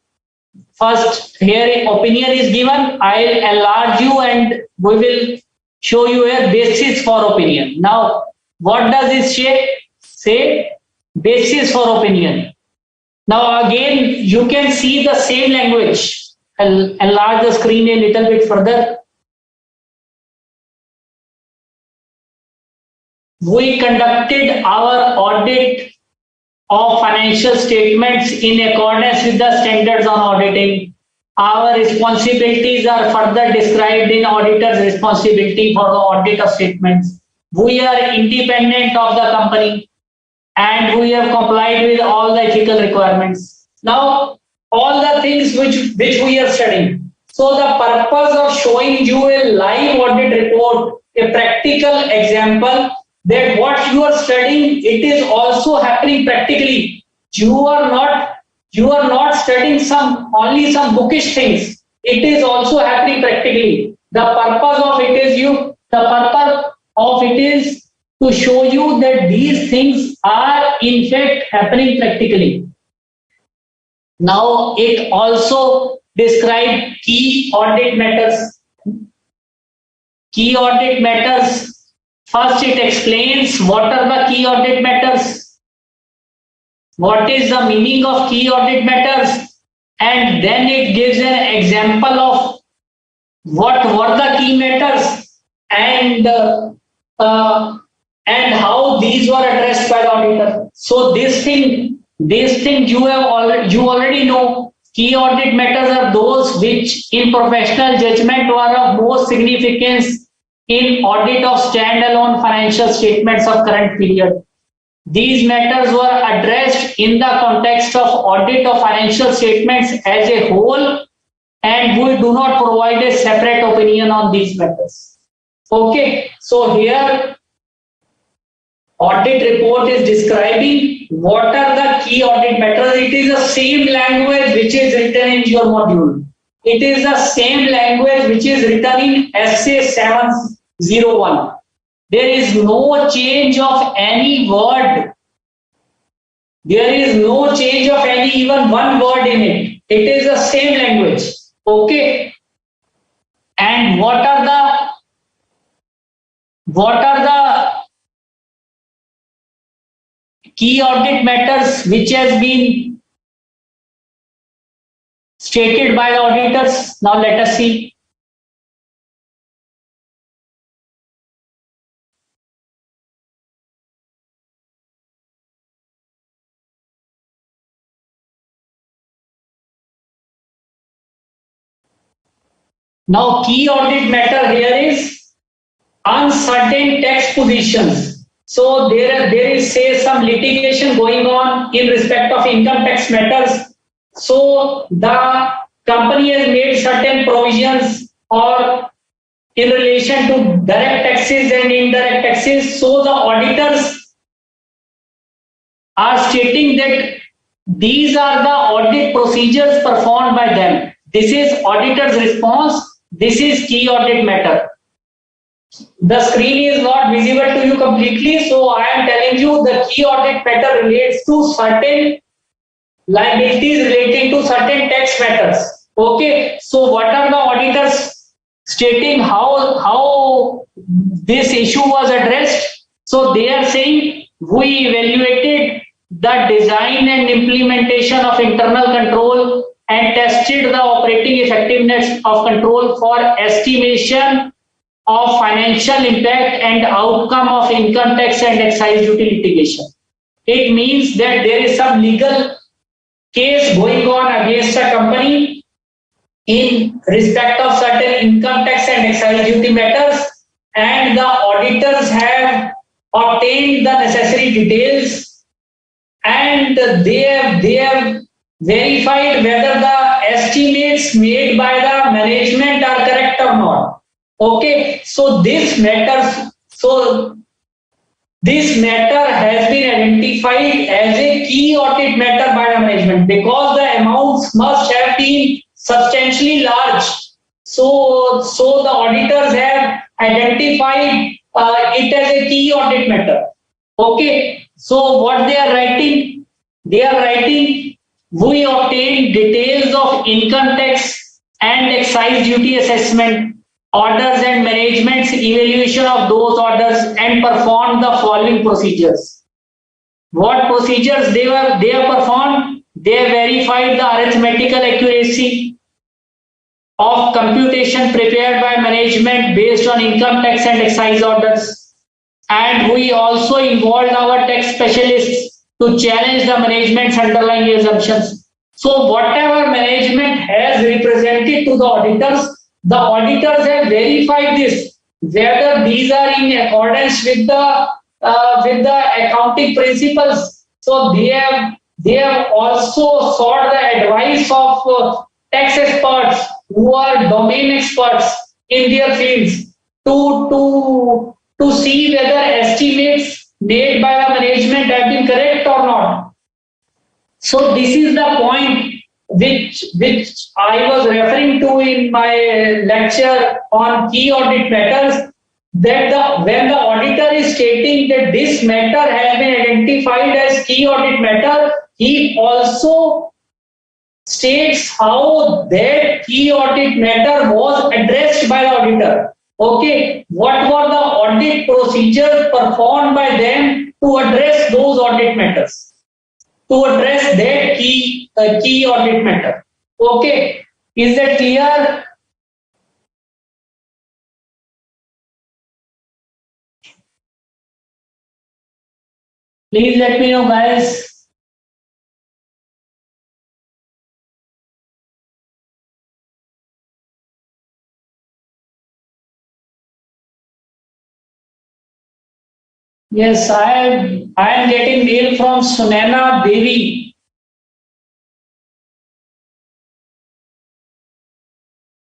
First, here opinion is given. I'll enlarge you and we will show you a basis for opinion. Now, what does it say? Say basis for opinion. Now again, you can see the same language. I'll enlarge the screen a little bit further. We conducted our audit of financial statements in accordance with the standards on auditing. Our responsibilities are further described in Auditor's Responsibility for the audit of statements. We are independent of the company and we have complied with all the ethical requirements. Now, all the things which we are studying. So the purpose of showing you a live audit report, a practical example that what you are studying, it is also happening practically. You are not studying only some bookish things. It is also happening practically. The purpose of it is to show you that these things are in fact happening practically. Now it also describes key audit matters. Key audit matters. First, it explains what are the key audit matters, what is the meaning of key audit matters, and then it gives an example of what were the key matters and how these were addressed by the auditor. So this thing you already know. Key audit matters are those which, in professional judgment, were of most significance in audit of standalone financial statements of current period. These matters were addressed in the context of audit of financial statements as a whole, and we do not provide a separate opinion on these matters. Okay, so here audit report is describing what are the key audit matters. It is the same language which is written in your module. It is the same language which is written in essay 701. There is no change of any word. There is no change of any even one word in it. It is the same language. Okay. And what are the key audit matters which has been stated by the auditors? Now let us see. Now key audit matter here is uncertain tax positions. So there is say some litigation going on in respect of income tax matters. So the company has made certain provisions or in relation to direct taxes and indirect taxes. So the auditors are stating that these are the audit procedures performed by them. This is auditor's response. This is key audit matter. The screen is not visible to you completely, so I am telling you the key audit matter relates to certain liabilities relating to certain tax matters. Okay, so what are the auditors stating how this issue was addressed? So they are saying we evaluated the design and implementation of internal control and tested the operating effectiveness of control for estimation of financial impact and outcome of income tax and excise duty litigation. It means that there is some legal case going on against a company in respect of certain income tax and excise duty matters, and the auditors have obtained the necessary details, and they have verified whether the estimates made by the management are correct or not. Okay, so this matter has been identified as a key audit matter by the management because the amounts must have been substantially large. So the auditors have identified it as a key audit matter. Okay, so what they are writing? They are writing, we obtained details of income tax and excise duty assessment orders and management's evaluation of those orders and performed the following procedures. What procedures they have performed? They verified the arithmetical accuracy of computation prepared by management based on income tax and excise orders. And we also involved our tax specialists to challenge the management's underlying assumptions. So whatever management has represented to the auditors have verified this, whether these are in accordance with the accounting principles. So they have also sought the advice of tax experts who are domain experts in their fields to see whether estimates made by the management have been correct or not. So this is the point which I was referring to in my lecture on key audit matters, that when the auditor is stating that this matter has been identified as key audit matter, he also states how that key audit matter was addressed by the auditor. Okay, what were the audit procedures performed by them to address those audit matters? To address that key audit matter. Okay, is that clear? Please let me know, guys. Yes, I am getting mail from Sunana Devi.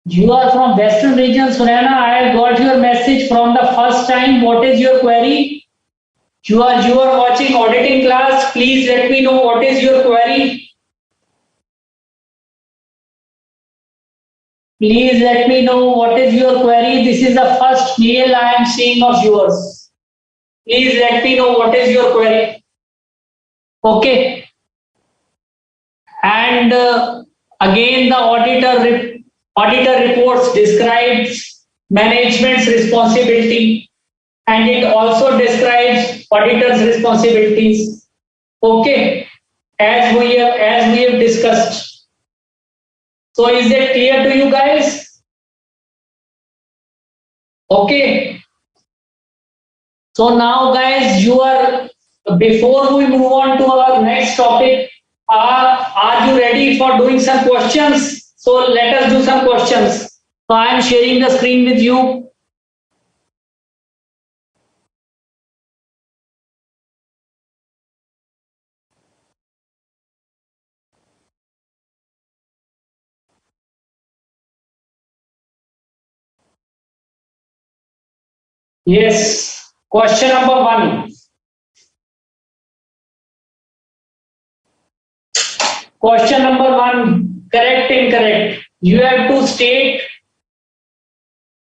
You are from Western region, Sunana. I got your message from the first time. What is your query? You are watching auditing class. Please let me know what is your query. Please let me know what is your query. This is the first mail I am seeing of yours. Please let me know what is your query. Okay. And again, the auditor reports describes management's responsibility, and it also describes auditor's responsibilities. Okay, as we have discussed. So is that clear to you guys? Okay. So now, guys, before we move on to our next topic, are you ready for doing some questions? So let us do some questions. So I am sharing the screen with you. Yes. Question number 1. Question number 1. Correct, incorrect. You have to state.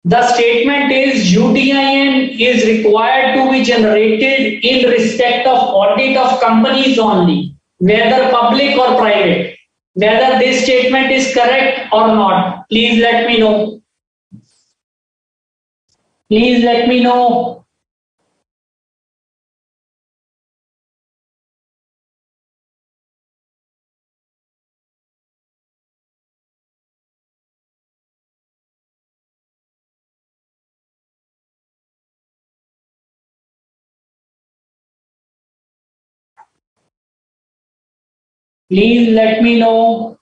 The statement is UDIN is required to be generated in respect of audit of companies only, whether public or private. Whether this statement is correct or not. Please let me know. Please let me know. Please let me know.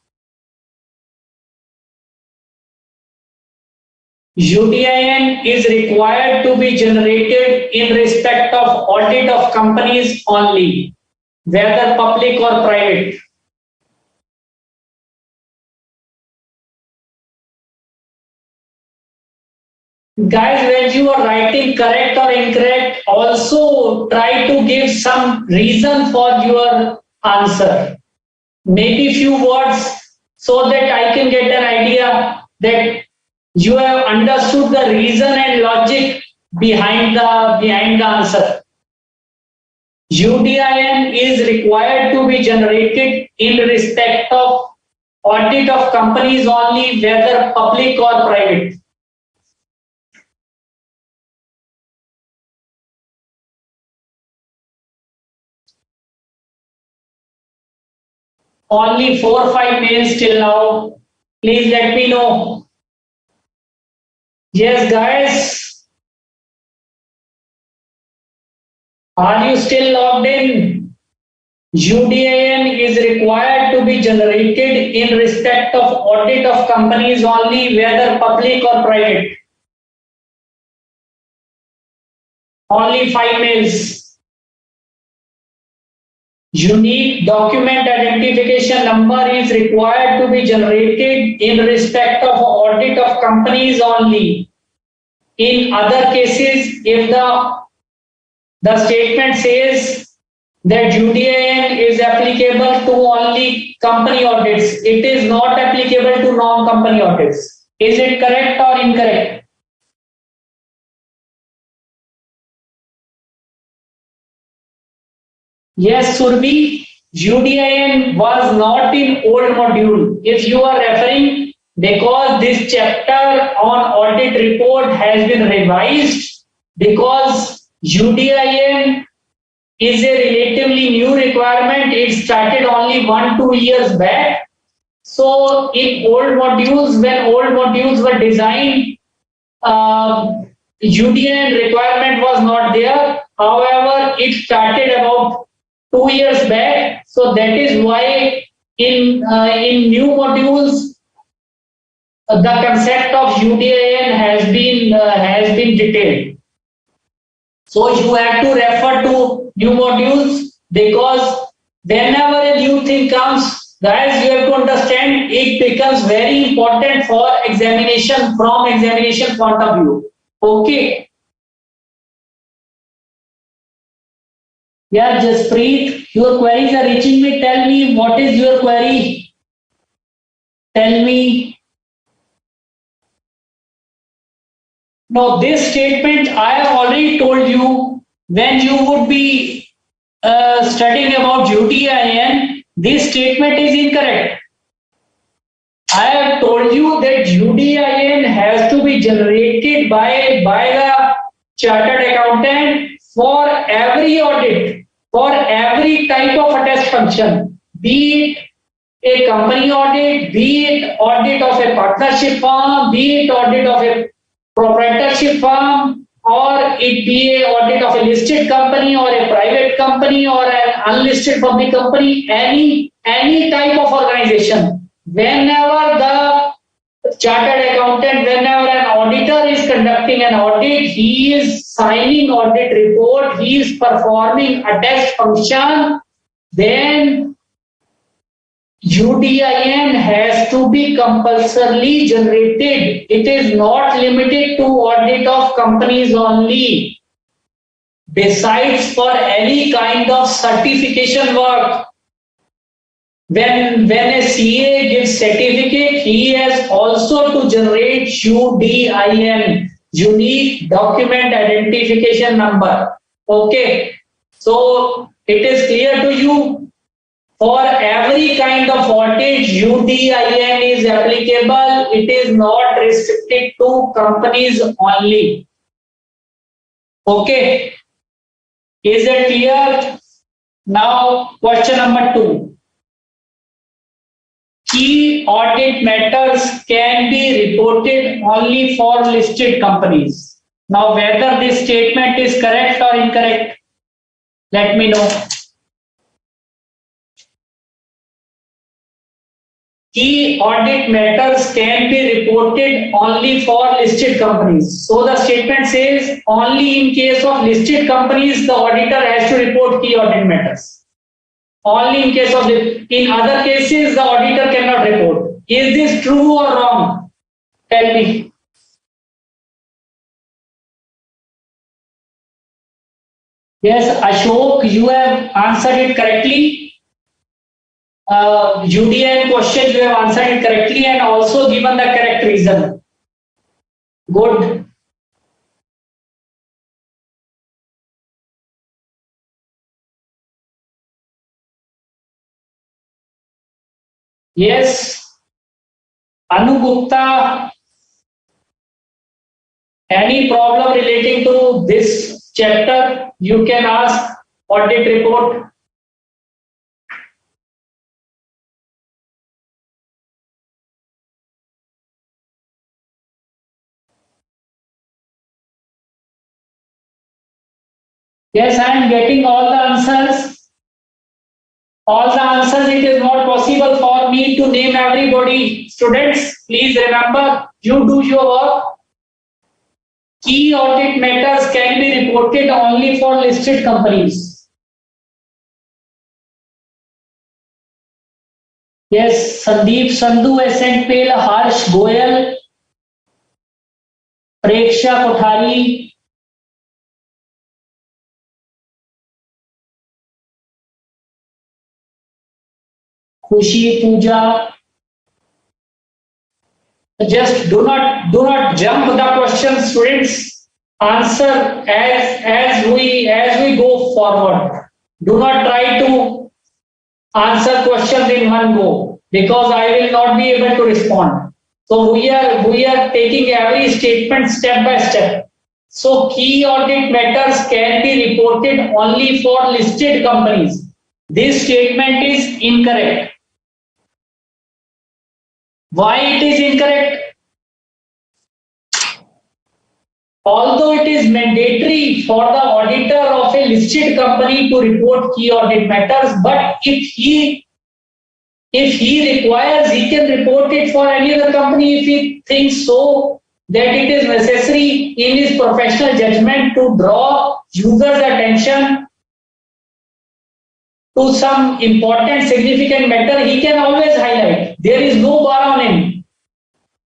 UDIN is required to be generated in respect of audit of companies only, whether public or private. Guys, when you are writing correct or incorrect, also try to give some reason for your answer. Maybe few words so that I can get an idea that you have understood the reason and logic behind the answer. UDIN is required to be generated in respect of audit of companies only, whether public or private. Only 4 or 5 mails till now. Please let me know. Yes, guys. Are you still logged in? UDIN is required to be generated in respect of audit of companies only, whether public or private. Only 5 mails. Unique document identification number is required to be generated in respect of audit of companies only. In other cases, if the statement says that UDIN is applicable to only company audits, it is not applicable to non-company audits. Is it correct or incorrect? Yes, Surbi, UDIN was not in old module. If you are referring, because this chapter on audit report has been revised, because UDIN is a relatively new requirement. It started only 1-2 years back. So in old modules, when old modules were designed, UDIN requirement was not there. However, it started about 2 years back, so that is why in new modules the concept of UDIN has been detailed. So you have to refer to new modules, because whenever a new thing comes, guys, you have to understand it becomes very important for examination from examination point of view. Okay. Yeah, Jaspreet, your queries are reaching me. Tell me, what is your query? Tell me. No, this statement I have already told you when you would be studying about UDIN, this statement is incorrect. I have told you that UDIN has to be generated by the chartered accountant for every audit, for every type of a test function, be it a company audit, be it audit of a partnership firm, be it audit of a proprietorship firm, or it be a audit of a listed company or a private company or an unlisted public company, any type of organization. Whenever the chartered accountant, whenever an auditor is conducting an audit, he is signing audit report, he is performing a test function, then UDIN has to be compulsorily generated. It is not limited to audit of companies only. Besides, for any kind of certification work, when a CA gives certificate, he has also to generate UDIN, unique document identification number. Okay, so it is clear to you. For every kind of audit, UDIN is applicable. It is not restricted to companies only. Okay, is it clear? Now, question number 2. Key audit matters can be reported only for listed companies. Now, whether this statement is correct or incorrect, let me know. Key audit matters can be reported only for listed companies. So the statement says only in case of listed companies the auditor has to report key audit matters. Only in case of in other cases the auditor cannot report. Is this true or wrong? Tell me. Yes, Ashok, you have answered it correctly. UDI question you have answered it correctly and also given the correct reason. Good. Yes. Anu Gupta, any problem relating to this chapter, you can ask. Audit report. Yes, I am getting all the answers. All the answers, it is not possible for me to name everybody. Students, please remember, you do your work. Key audit matters can be reported only for listed companies. Yes, Sandeep Sandhu, Ascent Pale, Harsh Goyal, Preksha Kothari, Khushi Pooja. Just do not jump the question, students. Answer as we go forward. Do not try to answer questions in one go because I will not be able to respond. So we are taking every statement step by step. So key audit matters can be reported only for listed companies. This statement is incorrect. Why it is incorrect? Although it is mandatory for the auditor of a listed company to report key audit matters, but if he requires, he can report it for any other company if he thinks so that it is necessary in his professional judgment to draw users' attention to some important, significant matter. He can always highlight. There is no bar on him.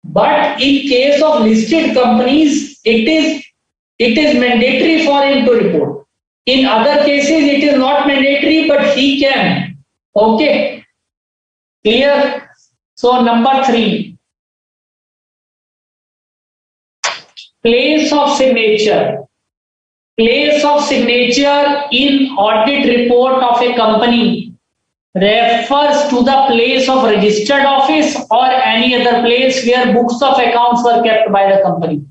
But in case of listed companies, it is mandatory for him to report. In other cases, it is not mandatory, but he can. Okay. Clear? So number 3. Place of signature. Place of signature in audit report of a company refers to the place of registered office or any other place where books of accounts were kept by the company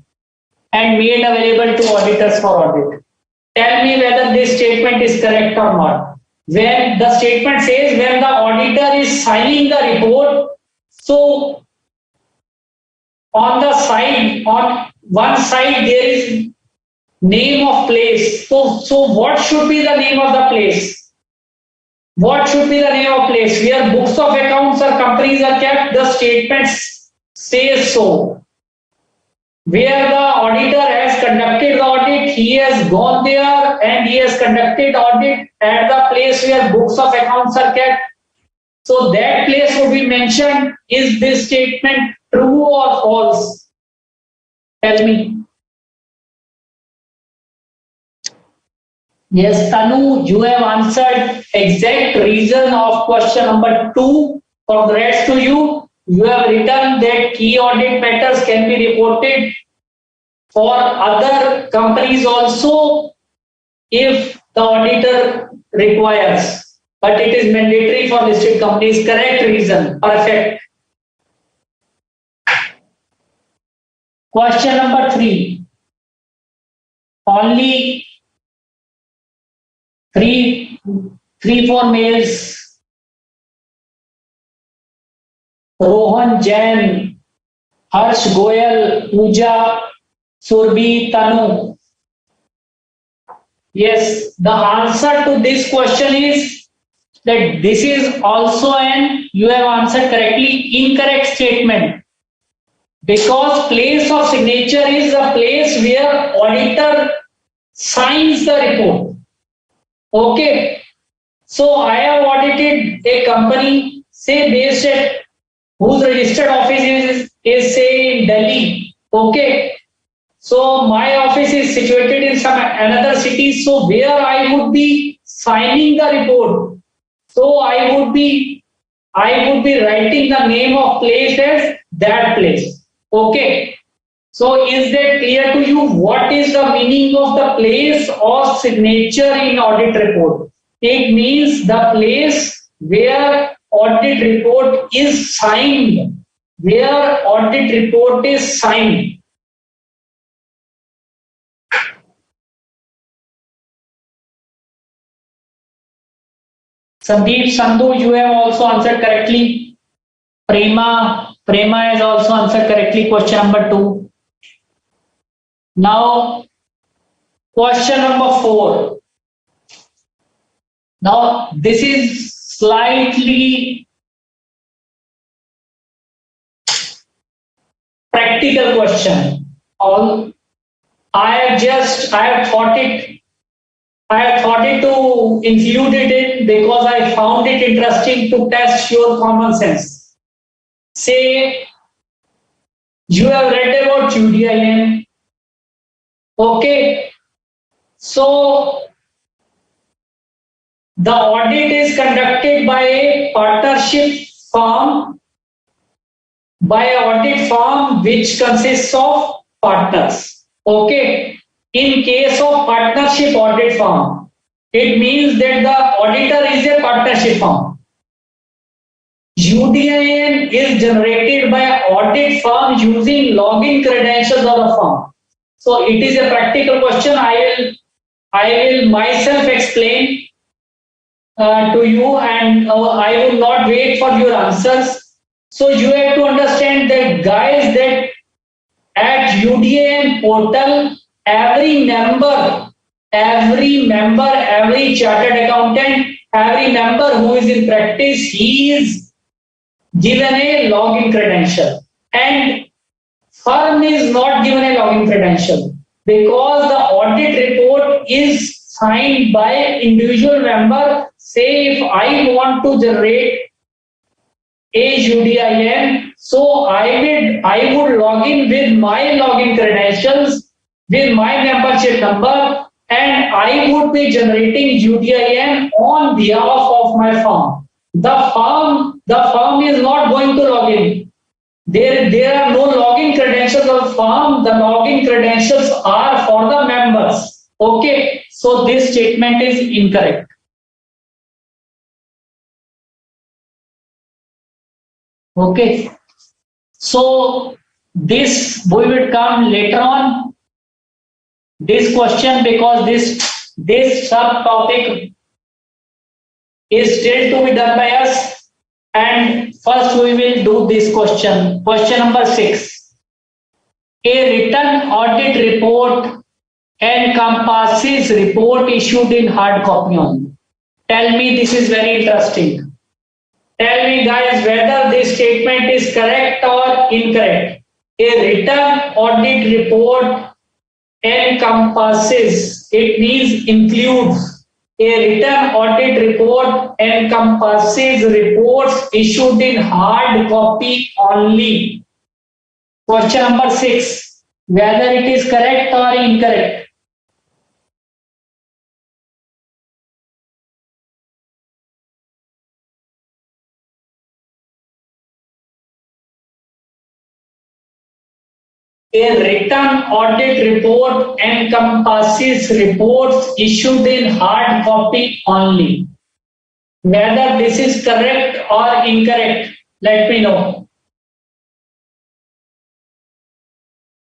and made available to auditors for audit. Tell me whether this statement is correct or not. When the statement says when the auditor is signing the report, so on one side there is name of place. So what should be the name of the place? What should be the name of place where books of accounts or companies are kept? The statement says so. Where the auditor has conducted the audit, he has gone there and he has conducted audit at the place where books of accounts are kept. So that place would be mentioned. Is this statement true or false? Tell me. Yes, Tanu, you have answered exact reason of question number 2. Congrats to you. You have written that key audit matters can be reported for other companies also if the auditor requires, but it is mandatory for listed companies. Correct reason. Perfect. Question number 3. Only three, 4 males. Rohan Jain, Harsh Goyal, Pooja, Surbhi, Tanu. Yes, the answer to this question is that this is also an, you have answered correctly, incorrect statement. Because place of signature is a place where auditor signs the report. Okay. So I have audited a company, say based at whose registered office is say in Delhi. Okay. So my office is situated in some another city. So where I would be signing the report. So I would be writing the name of place as that place. Okay. So is that clear to you? What is the meaning of the place of signature in audit report? It means the place where audit report is signed. Where audit report is signed. Sandeep Sandhu, you have also answered correctly. Prema has also answered correctly question number 2. Now, question number 4. Now, this is slightly practical question. I have thought it to include it in because I found it interesting to test your common sense. Say, you have read about UDIN. Okay. So, the audit is conducted by a partnership firm, by an audit firm which consists of partners. Okay. In case of partnership audit firm, it means that the auditor is a partnership firm. UDIN is generated by an audit firm using login credentials of the firm. So it is a practical question. I will myself explain to you, and I will not wait for your answers. So you have to understand that, guys, that at UDIN portal, every member, every chartered accountant, every member who is in practice, he is given a login credential, and firm is not given a login credential because the audit report is signed by individual member. Say if I want to generate a UDIN, so I would log in with my login credentials, with my membership number, and I would be generating UDIN on behalf of my firm. The firm is not going to log in. There are no login credentials of the firm. The login credentials are for the members. Okay, so this statement is incorrect. Okay, so this we will come later on this question because this subtopic is still to be done by us, and first we will do this question. Question number 6. A written audit report encompasses report issued in hard copy only. Tell me, this is very interesting. Tell me, guys, whether this statement is correct or incorrect. A written audit report encompasses, it means includes A written audit report encompasses reports issued in hard copy only. Question number 6. Whether it is correct or incorrect? A written audit report encompasses reports issued in hard copy only. Whether this is correct or incorrect, let me know.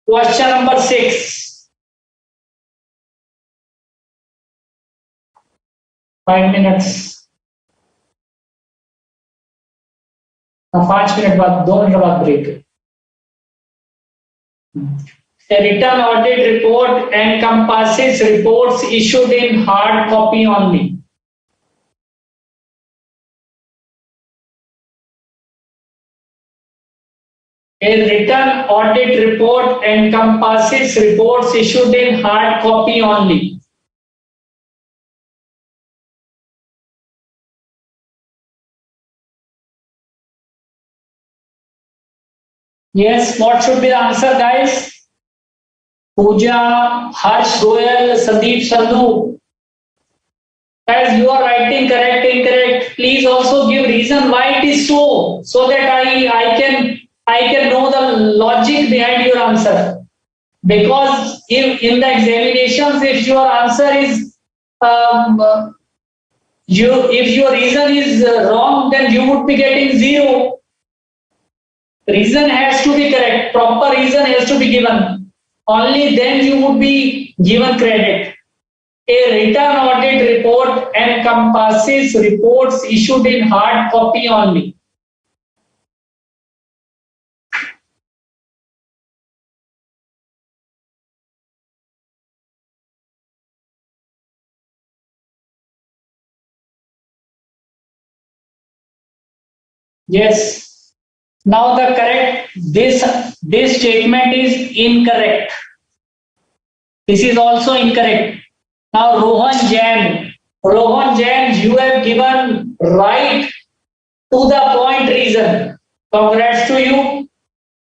Question number 6. 5 minutes. 5 minute बाद 2 minute बाद break. A written audit report encompasses reports issued in hard copy only. A written audit report encompasses reports issued in hard copy only. Yes, what should be the answer, guys? Pooja, Harsh Goyal, Sandeep Sandhu. As you are writing correct, incorrect, please also give reason why it is so that I can know the logic behind your answer. Because if in the examinations, if your answer is if your reason is wrong, then you would be getting 0. Reason has to be correct. Proper reason has to be given. Only then you would be given credit. A written audit report encompasses reports issued in hard copy only. Yes. Now the correct, this statement is incorrect. This is also incorrect. Now Rohan Jain, you have given right to the point reason. Congrats to you.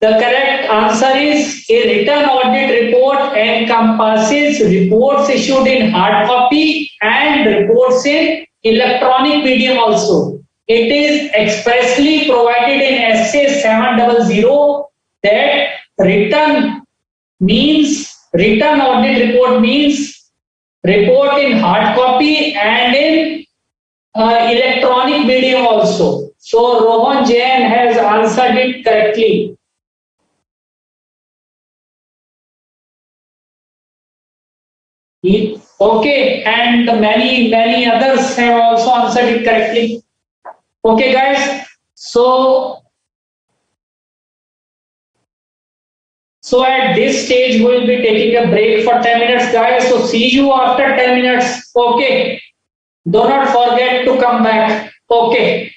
The correct answer is a written audit report encompasses reports issued in hard copy and reports in electronic medium also. It is expressly provided in SA 700 that written audit report means report in hard copy and in electronic medium also. So Rohan Jain has answered it correctly. Okay, and many others have also answered it correctly. Okay, guys. So at this stage we will be taking a break for 10 minutes, guys. So see you after 10 minutes. Okay. Do not forget to come back. Okay.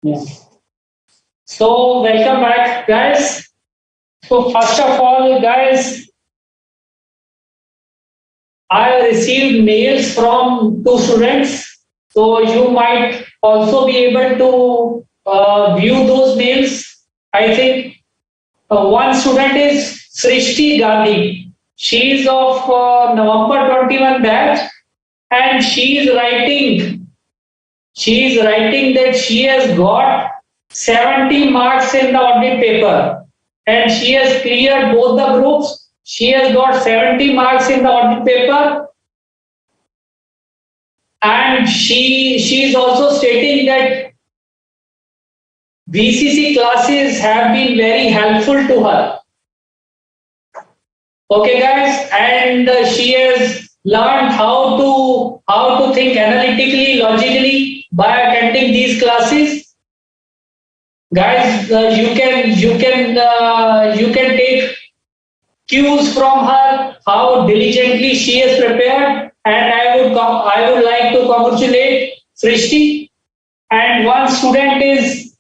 Yes. So welcome back, guys. So first of all, guys, I received mails from two students. So you might also be able to view those mails. I think one student is Srishti Gandhi. She is of November 21 batch, and she is writing that she has got 70 marks in the audit paper, and she has cleared both the groups. She has got 70 marks in the audit paper, and she is also stating that VCC classes have been very helpful to her. Okay, guys, and she has learned how to think analytically, logically by attending these classes. Guys, you can take cues from her how diligently she has prepared, and I would like to congratulate Srishti. And one student is,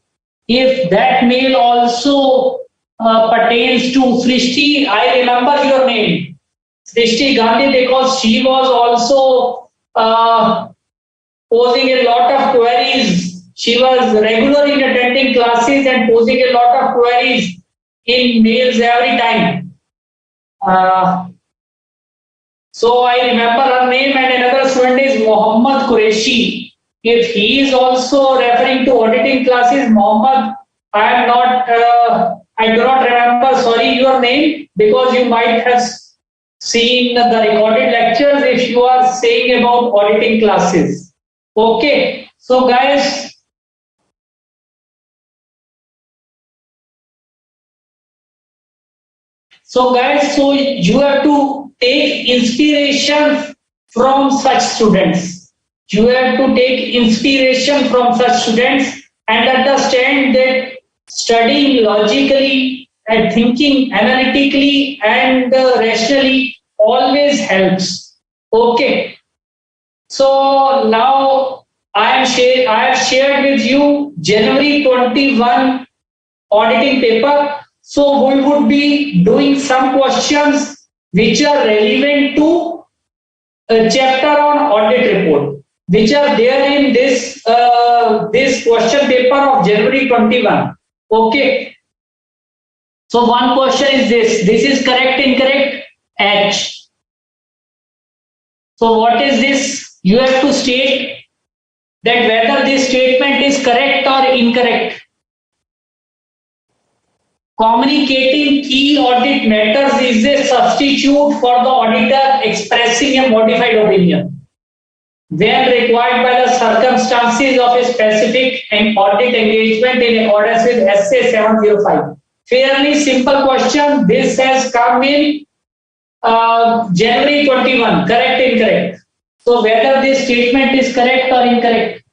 if that mail also pertains to Srishti, I remember your name, Srishti Gandhi, because she was also posing a lot of queries. She was regular in attending classes and posing a lot of queries in mails every time. Uh, so I remember her name, and another student is Mohammad Qureshi. If he is also referring to auditing classes, Mohammad, I am not, I do not remember, sorry, your name, because you might have seen the recorded lectures if you are saying about auditing classes. Okay, so guys, so you have to take inspiration from such students. You have to take inspiration from such students and understand that studying logically and thinking analytically and rationally always helps. Okay. So now I have shared with you January 21 auditing paper. So we would be doing some questions which are relevant to a chapter on audit report, which are there in this question paper of January 21. Okay. So one question is this. This is correct, incorrect? H. So what is this? You have to state that whether this statement is correct or incorrect. Communicating key audit matters is a substitute for the auditor expressing a modified opinion when required by the circumstances of a specific audit engagement in accordance with SA 705. Fairly simple question. This has come in January 21. Correct, incorrect? So whether this statement is correct or incorrect.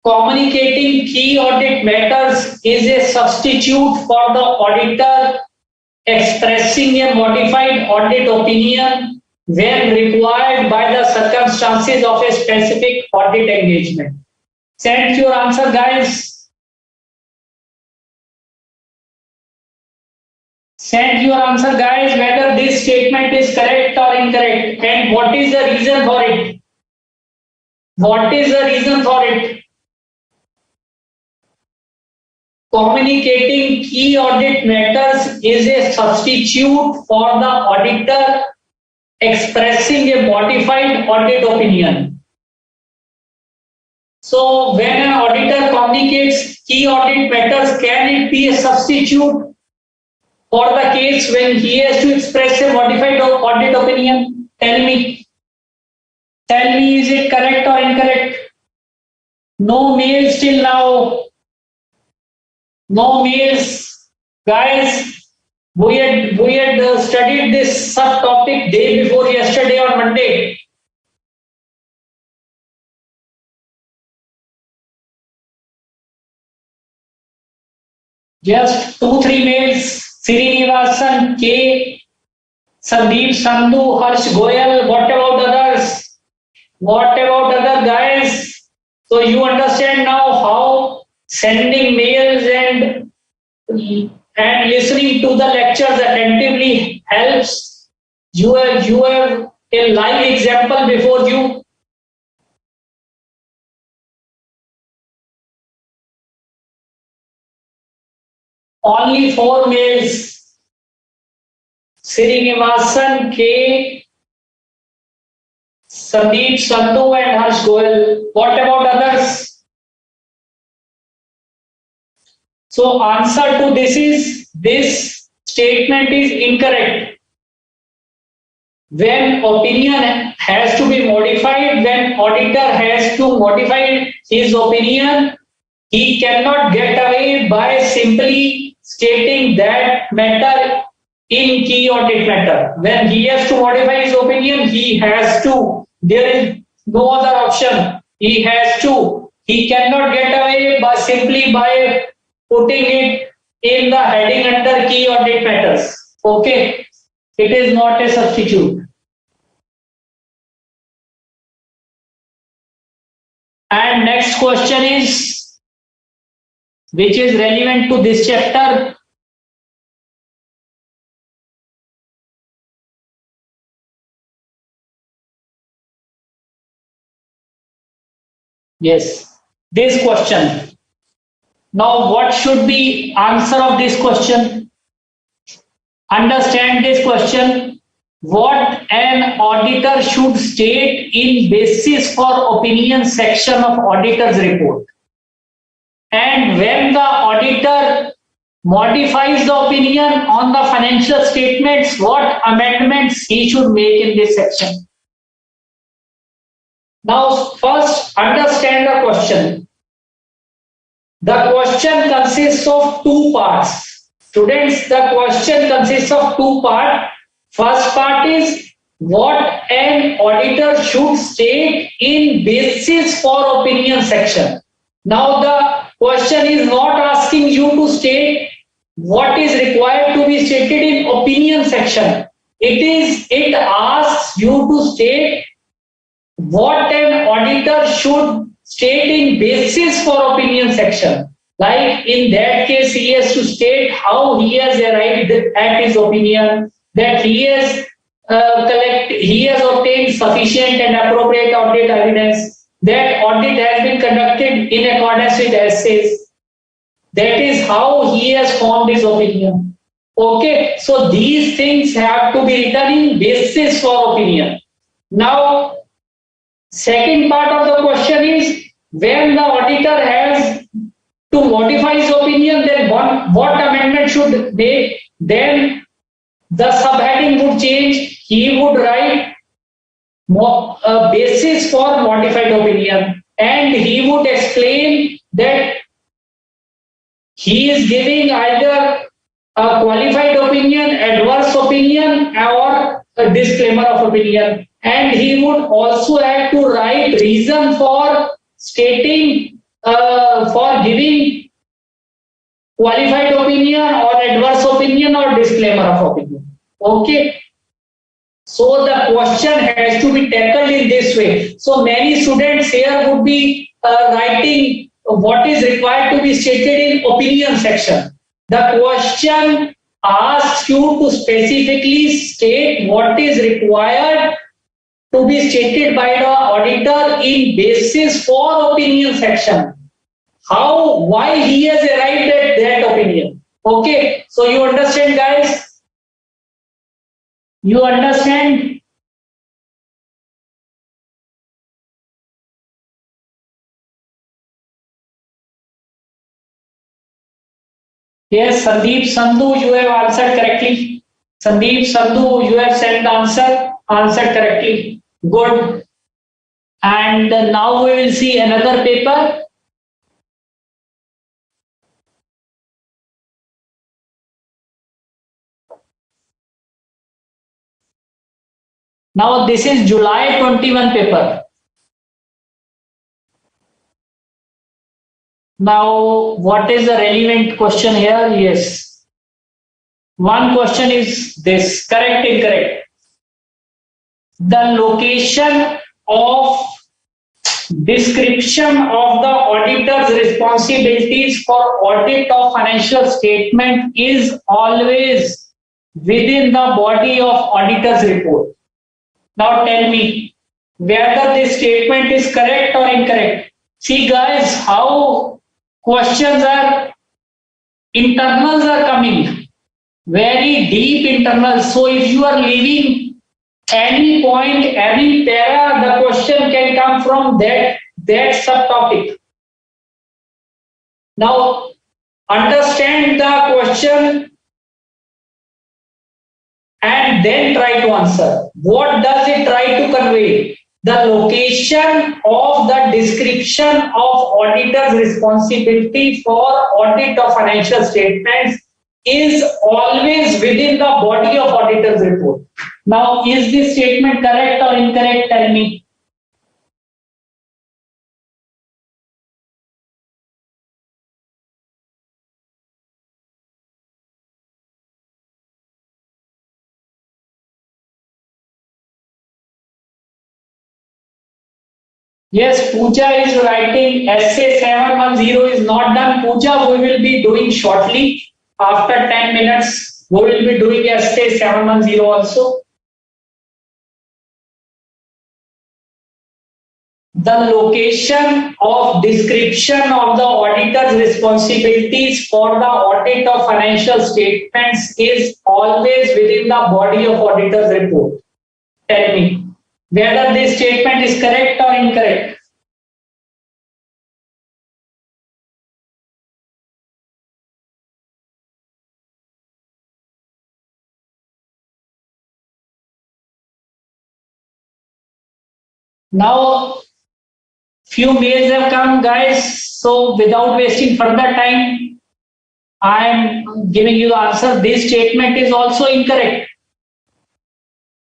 Communicating key audit matters is a substitute for the auditor expressing a modified audit opinion when required by the circumstances of a specific audit engagement. Send your answer, guys. Send your answer, guys, whether this statement is correct or incorrect, and what is the reason for it. What is the reason for it? Communicating key audit matters is a substitute for the auditor expressing a modified audit opinion. So when an auditor communicates key audit matters, can it be a substitute for the case when he has to express a modified audit opinion? Tell me. Tell me, is it correct or incorrect? No mails till now. No mails. Guys, we had studied this subtopic day before yesterday on Monday. Just 2-3 mails. Srinivasan K, Sandeep, Sandhu, Harsh, Goyal. What about others? What about other guys? So you understand now how sending mails and listening to the lectures attentively helps. You have a live example before you. Only four mails. Srinivasan K, Sandeep Sandhu and Harsh Goel. What about others? So answer to this is this statement is incorrect. When opinion has to be modified, when auditor has to modify his opinion, he cannot get away by simply stating that matter in key audit matter. When he has to modify his opinion, he has to. There is no other option. He has to. He cannot get away by simply by putting it in the heading under key audit matters. Okay. It is not a substitute. And next question is, which is relevant to this chapter. Yes, this question. Now, what should be answer of this question? Understand this question. What an auditor should state in basis for opinion section of auditor's report. And when the auditor modifies the opinion on the financial statements, what amendments he should make in this section. Now, first understand the question. The question consists of two parts. Students, the question consists of two parts. First part is what an auditor should state in basis for opinion section. Now, the question is not asking you to state what is required to be stated in opinion section. It asks you to state what an auditor should state in basis for opinion section. Like in that case, he has to state how he has arrived at his opinion, that he has obtained sufficient and appropriate audit evidence, that audit has been conducted in accordance with essays. That is how he has formed his opinion. Okay, so these things have to be written in basis for opinion. Now, second part of the question is when the auditor has to modify his opinion, then what amendment should make? Then the subheading would change. He would write a basis for modified opinion, and he would explain that he is giving either a qualified opinion, adverse opinion, or a disclaimer of opinion. And he would also have to write reason for stating, for giving qualified opinion or adverse opinion or disclaimer of opinion. Okay. So the question has to be tackled in this way. So many students here would be writing what is required to be stated in opinion section. The question asks you to specifically state what is required to be stated by the auditor in basis for opinion section. Why he has arrived at that opinion. Okay, so you understand, guys? You understand? Yes, Sandeep Sandhu, you have answered correctly. Sandeep Sandhu, you have sent the answered correctly. Good. And now we will see another paper. Now this is July 21 paper. Now what is the relevant question here? Yes. One question is this: correct, incorrect? The location of description of the auditor's responsibilities for audit of financial statement is always within the body of auditor's report. Now tell me whether this statement is correct or incorrect. See guys, how questions are, internals are coming, very deep internals. So if you are leaving any point, any para, the question can come from that subtopic. Now understand the question and then try to answer. What does it try to convey? The location of the description of auditor's responsibility for audit of financial statements is always within the body of auditor's report. Now, is this statement correct or incorrect? Tell me. Yes, Pooja is writing essay 710 is not done. Pooja, we will be doing shortly. After 10 minutes, we will be doing essay 710 also. The location of description of the auditor's responsibilities for the audit of financial statements is always within the body of auditor's report. Tell me whether this statement is correct or incorrect. Now, few mails have come, guys. So, without wasting further time, I am giving you the answer. This statement is also incorrect.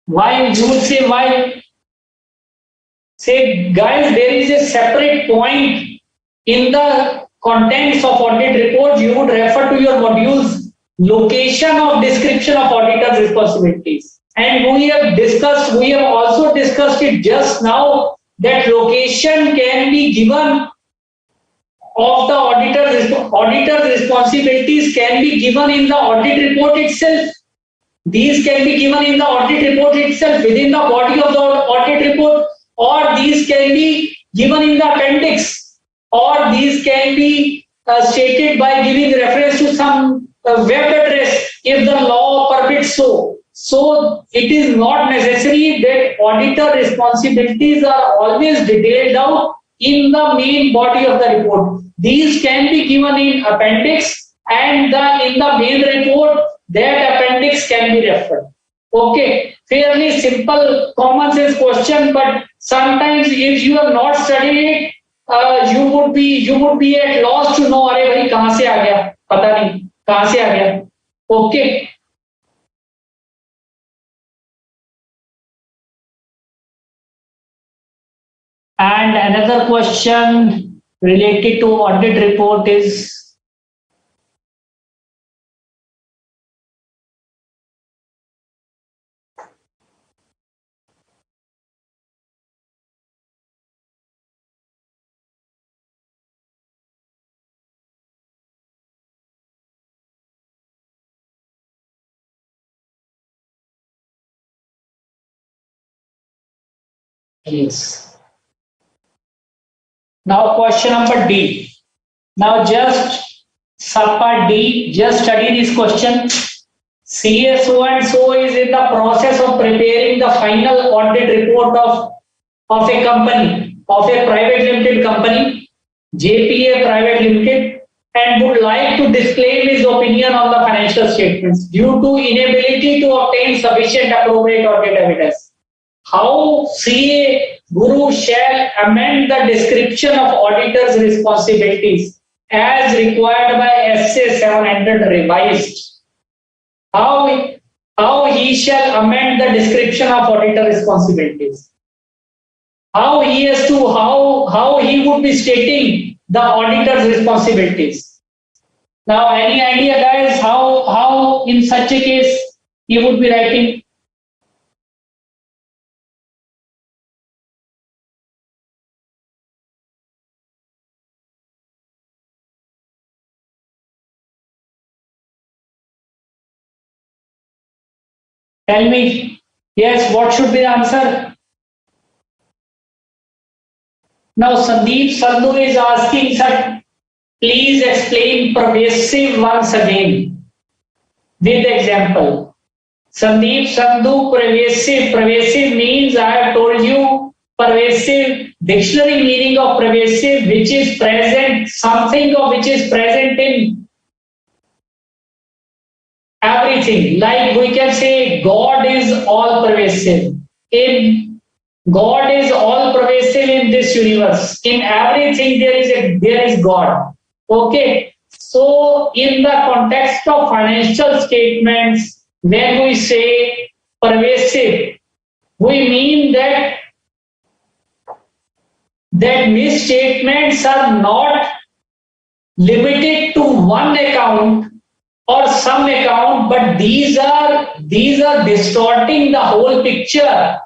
Why? You will say why? Say, guys, there is a separate point in the contents of audit report. You would refer to your modules, location of description of auditor's responsibilities. And we have also discussed it just now, that location can be given of the auditor's responsibilities can be given in the audit report itself. These can be given in the audit report itself, within the body of the audit report, or these can be given in the appendix, or these can be stated by giving reference to some web address if the law permits so. So it is not necessary that auditor responsibilities are always detailed out in the main body of the report. These can be given in appendix, and in the main report that appendix can be referred. Okay, fairly simple common sense question, but sometimes if you have not studied it, you would be at loss to know, अरे भाई कहाँ से आ गया, पता नहीं कहाँ से आ गया. Okay. And another question related to audit report is, yes. Now question number D. Now just subpart D, just study this question. CA so and so is in the process of preparing the final audit report of a company, of a private limited company, JPA Private Limited, and would like to disclaim his opinion on the financial statements due to inability to obtain sufficient appropriate audit evidence. How CA Guru shall amend the description of auditor's responsibilities as required by SA 700 revised. How he shall amend the description of auditor responsibilities. How he would be stating the auditor's responsibilities. Now, any idea, guys, how in such a case you would be writing? Tell me. Yes, what should be the answer? Now, Sandeep Sandhu is asking, sir, please explain pervasive once again with example. Sandeep Sandhu, pervasive. Pervasive means I have told you pervasive, dictionary meaning of pervasive, which is present, something of which is present in everything. Like we can say God is all pervasive. In God is all pervasive in this universe. In everything there is God. Okay. So in the context of financial statements, when we say pervasive, we mean that misstatements are not limited to one account or some account, but these are distorting the whole picture.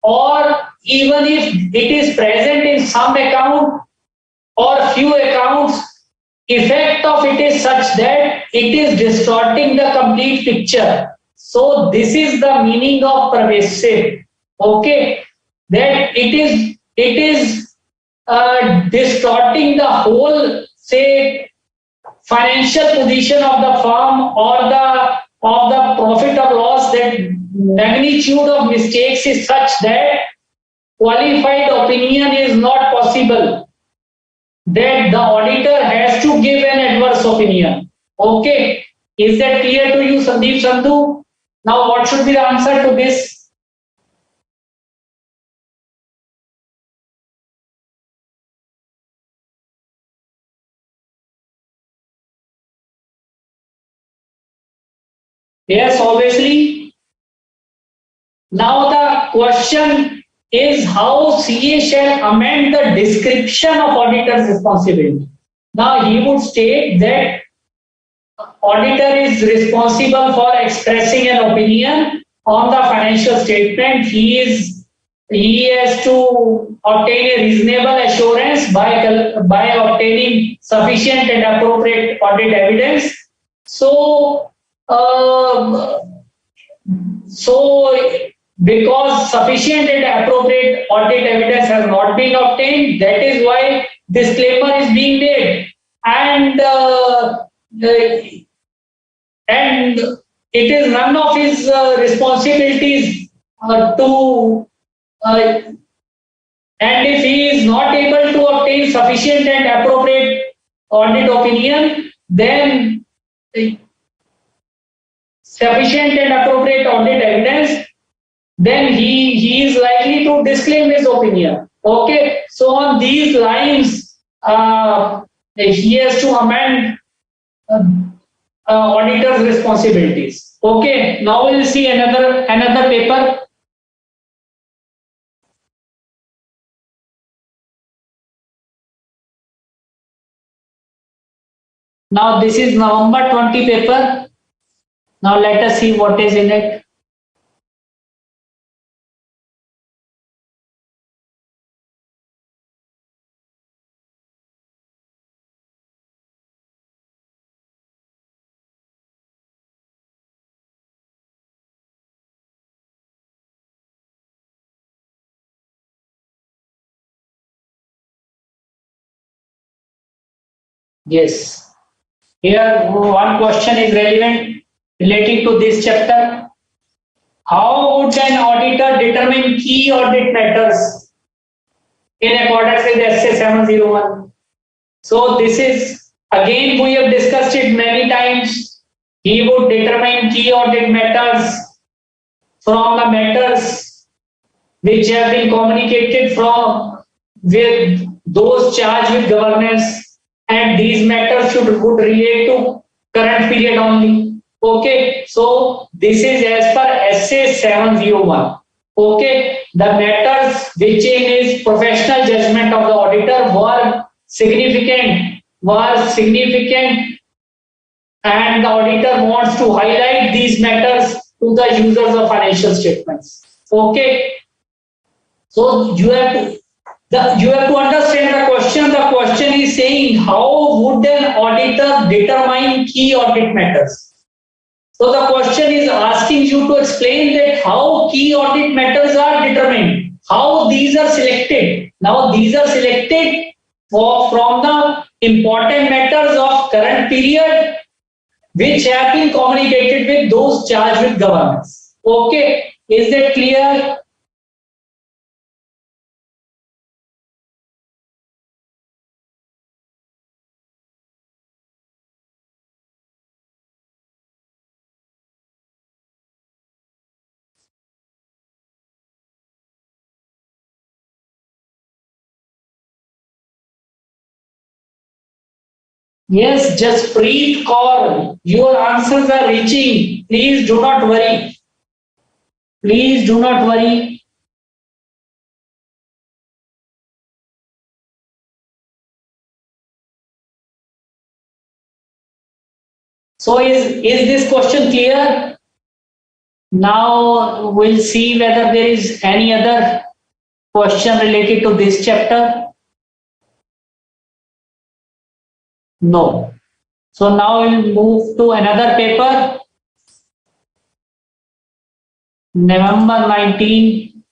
Or even if it is present in some account or few accounts, effect of it is such that it is distorting the complete picture. So this is the meaning of pervasive. Okay, that it is distorting the whole, say, financial position of the firm or the profit or loss. That magnitude of mistakes is such that qualified opinion is not possible, that the auditor has to give an adverse opinion. Okay, is that clear to you, Sandeep Sandhu? Now, what should be the answer to this? Yes, obviously. Now the question is how CA shall amend the description of auditor's responsibility. Now he would state that auditor is responsible for expressing an opinion on the financial statement. He has to obtain a reasonable assurance by obtaining sufficient and appropriate audit evidence. So so because sufficient and appropriate audit evidence has not been obtained, that is why disclaimer is being made, and it is none of his responsibilities to and if he is not able to obtain sufficient and appropriate audit opinion, then sufficient and appropriate audit evidence, then he is likely to disclaim his opinion. Okay, so on these lines, he has to amend auditor's responsibilities. Okay, now we'll see another paper. Now this is November 20 paper. Now let us see what is in it. Yes. Here one question is relevant relating to this chapter. How would an auditor determine key audit matters in accordance with SA 701? So this is, again, we have discussed it many times. He would determine key audit matters from the matters which have been communicated from with those charged with governance, and these matters would relate to current period only. Okay, so this is as per SA 701. Okay, the matters which in his professional judgment of the auditor were significant and the auditor wants to highlight these matters to the users of financial statements. Okay, so you have to understand the question. The question is saying how would an auditor determine key audit matters? So the question is asking you to explain that how key audit matters are determined, how these are selected. Now these are selected from the important matters of current period which have been communicated with those charged with governance. Okay, is that clear? Yes, just breathe, call. Your answers are reaching. Please do not worry. Please do not worry. So is this question clear? Now we'll see whether there is any other question related to this chapter. No. So now we'll move to another paper. November 19.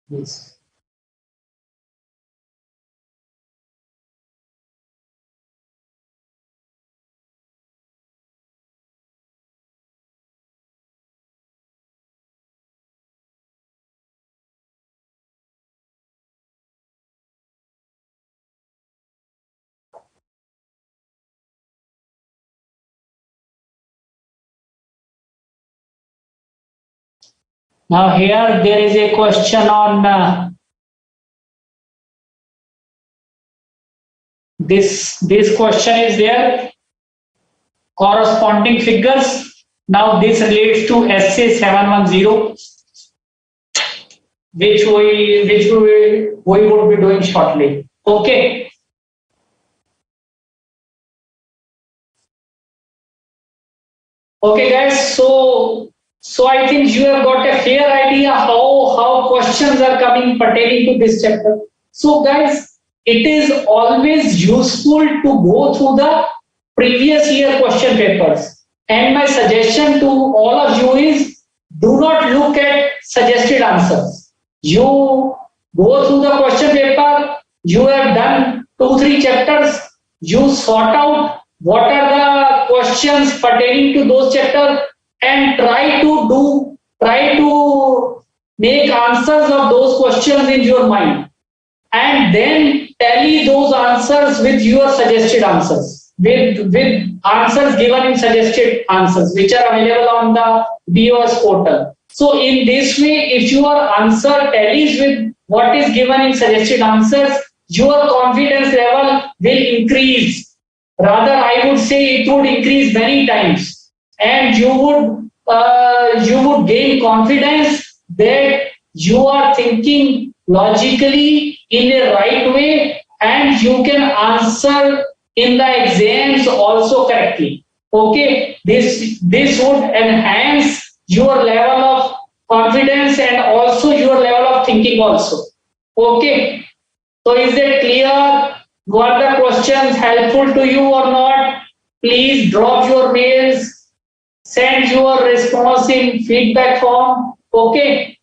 Yes. Now here there is a question on this question is there, corresponding figures. Now this relates to SA 710, which we would be doing shortly. Okay. Okay guys, so I think you have got a fair idea how questions are coming pertaining to this chapter. So guys, it is always useful to go through the previous year question papers. And my suggestion to all of you is do not look at suggested answers. You go through the question paper, you have done 2-3 chapters, you sort out what are the questions pertaining to those chapters and try to make answers of those questions in your mind, and then tally those answers with your suggested answers, with answers given in suggested answers which are available on the BOS portal. So in this way, if your answer tallies with what is given in suggested answers, your confidence level will increase. Rather, I would say it would increase many times, and you would gain confidence that you are thinking logically in a right way, and you can answer in the exams also correctly. Okay, this would enhance your level of confidence and also your level of thinking also. Okay, so is that clear? Were the questions helpful to you or not? Please drop your mails, send your response in feedback form. Okay.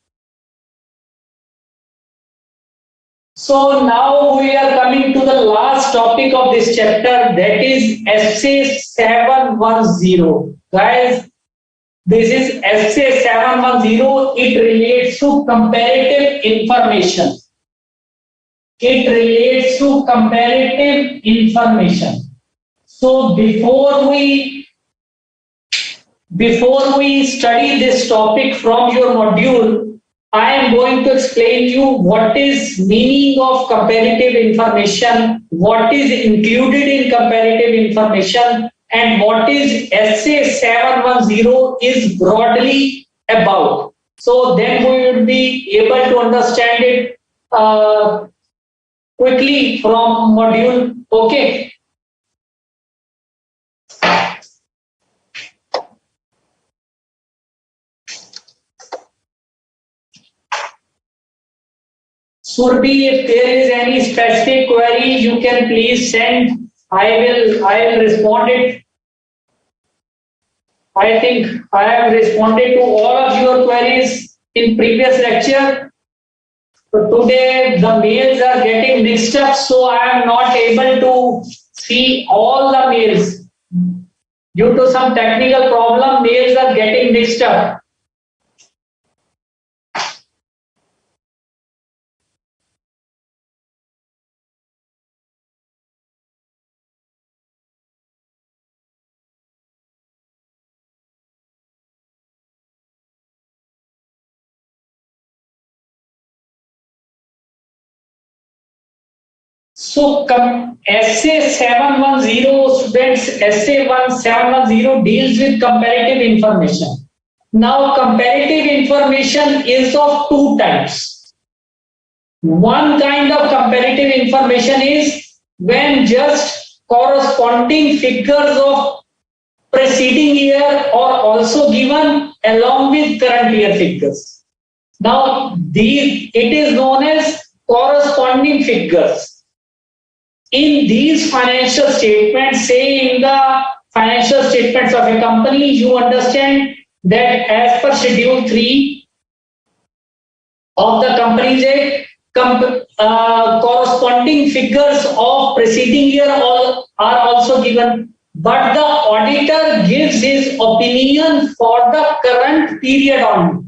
So now we are coming to the last topic of this chapter, that is SA 710. Guys, this is SA 710. It relates to comparative information. It relates to comparative information. So before we study this topic from your module, I am going to explain you what is meaning of comparative information, what is included in comparative information, and what is SA 710 is broadly about. So then we would be able to understand it quickly from module. Okay. Surbi, if there is any specific query, you can please send. I will respond it. I think I have responded to all of your queries in previous lecture. So today the mails are getting mixed up, so I am not able to see all the mails. Due to some technical problem, mails are getting mixed up. So essay 710 students, essay 710 deals with comparative information. Now comparative information is of two types. One kind of comparative information is when just corresponding figures of preceding year are also given along with current year figures. Now it is known as corresponding figures. In these financial statements, say in the financial statements of a company, you understand that as per Schedule 3 of the Companies Act, corresponding figures of preceding year are also given. But the auditor gives his opinion for the current period only.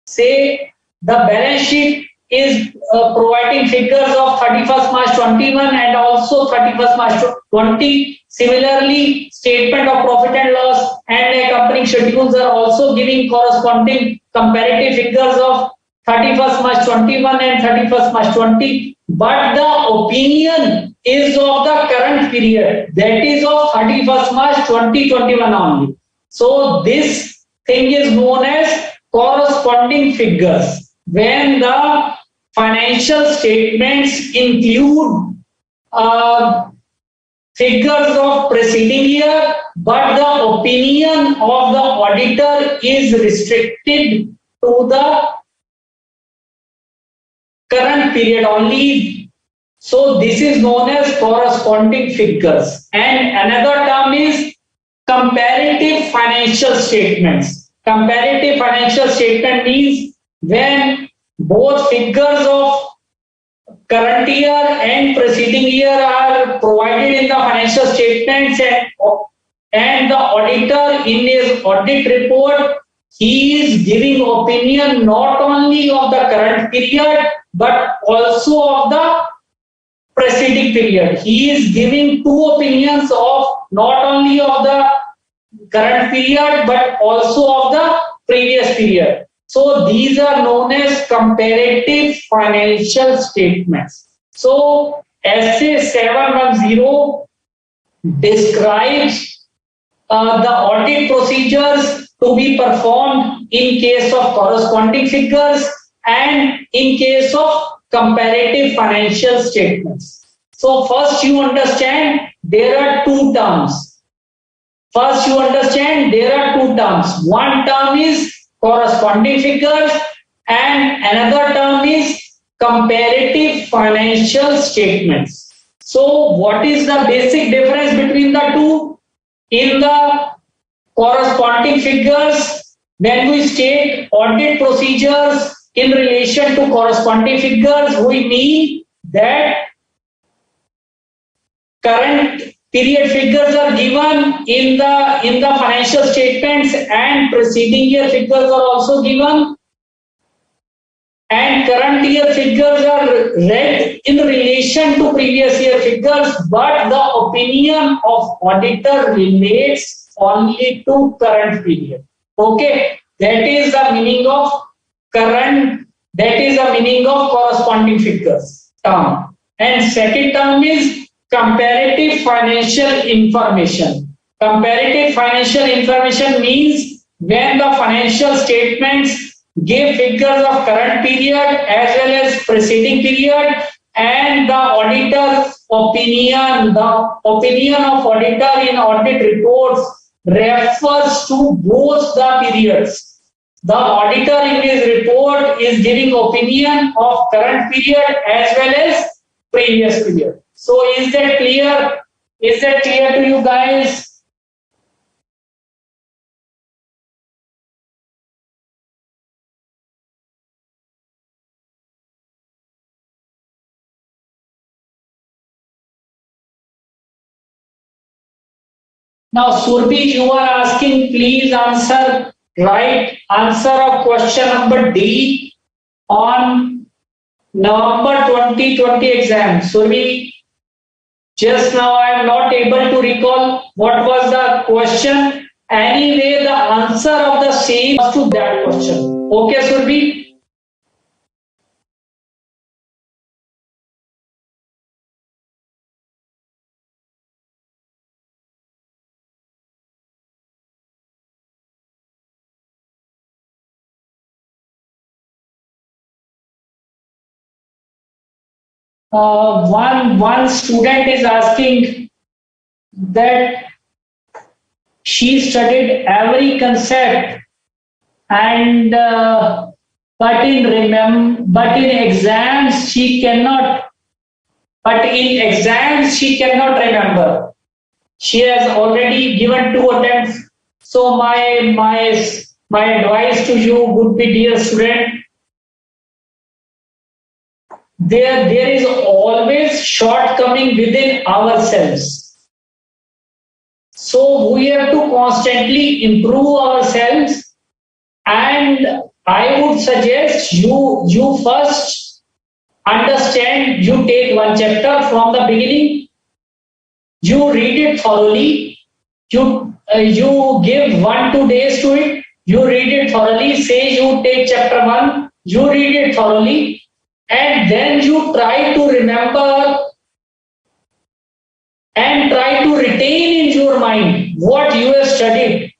Say the balance sheet is providing figures of 31st March 21 and also 31st March 20. Similarly, statement of profit and loss and accompanying schedules are also giving corresponding comparative figures of 31st March 21 and 31st March 20. But the opinion is of the current period, that is of 31st March 2021 only. So this thing is known as corresponding figures. When the financial statements include figures of preceding year, but the opinion of the auditor is restricted to the current period only. So this is known as corresponding figures. And another term is comparative financial statements. Comparative financial statement means when both figures of current year and preceding year are provided in the financial statements, and the auditor in his audit report, he is giving opinion not only of the current period but also of the preceding period. He is giving two opinions of not only of the current period but also of the previous period. So these are known as comparative financial statements. So essay 710 describes the audit procedures to be performed in case of corresponding figures and in case of comparative financial statements. So first you understand there are two terms. First you understand there are two terms. One term is corresponding figures and another term is comparative financial statements. So what is the basic difference between the two? In the corresponding figures, when we state audit procedures in relation to corresponding figures, we mean that current period figures are given in the financial statements and preceding year figures are also given, and current year figures are read in relation to previous year figures, but the opinion of auditor relates only to current period. Okay, that is the meaning of current, that is the meaning of corresponding figures term. And second term is comparative financial information. Comparative financial information means when the financial statements give figures of current period as well as preceding period, and the auditor's opinion, the opinion of auditor in audit reports refers to both the periods. The auditor in his report is giving opinion of current period as well as previous period. So is that clear? Is that clear to you guys? Now, Surbi, you are asking, please answer right answer of question number D on November 2020 exam. Surbi, just now I am not able to recall what was the question. Anyway, the answer of the same was to that question. Okay, Surbi? One student is asking that she studied every concept and but in exams she cannot remember. She has already given 2 attempts. So my advice to you would be, dear student, there is always shortcoming within ourselves. So we have to constantly improve ourselves, and I would suggest you first understand, you take one chapter from the beginning, you read it thoroughly, you give 1-2 days to it, you read it thoroughly, say you take chapter 1, you read it thoroughly, and then you try to remember and try to retain in your mind what you have studied.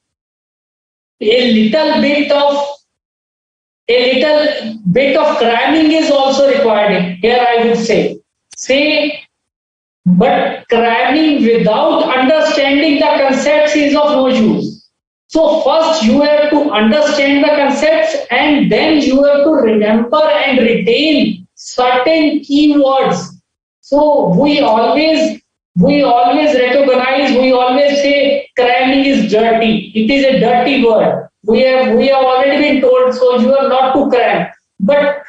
A little bit of cramming is also required here, I would say. But cramming without understanding the concepts is of no use. So first you have to understand the concepts, and then you have to remember and retain certain keywords. So we always recognize, we always say cramming is dirty. It is a dirty word. We have already been told, so you are not to cram. But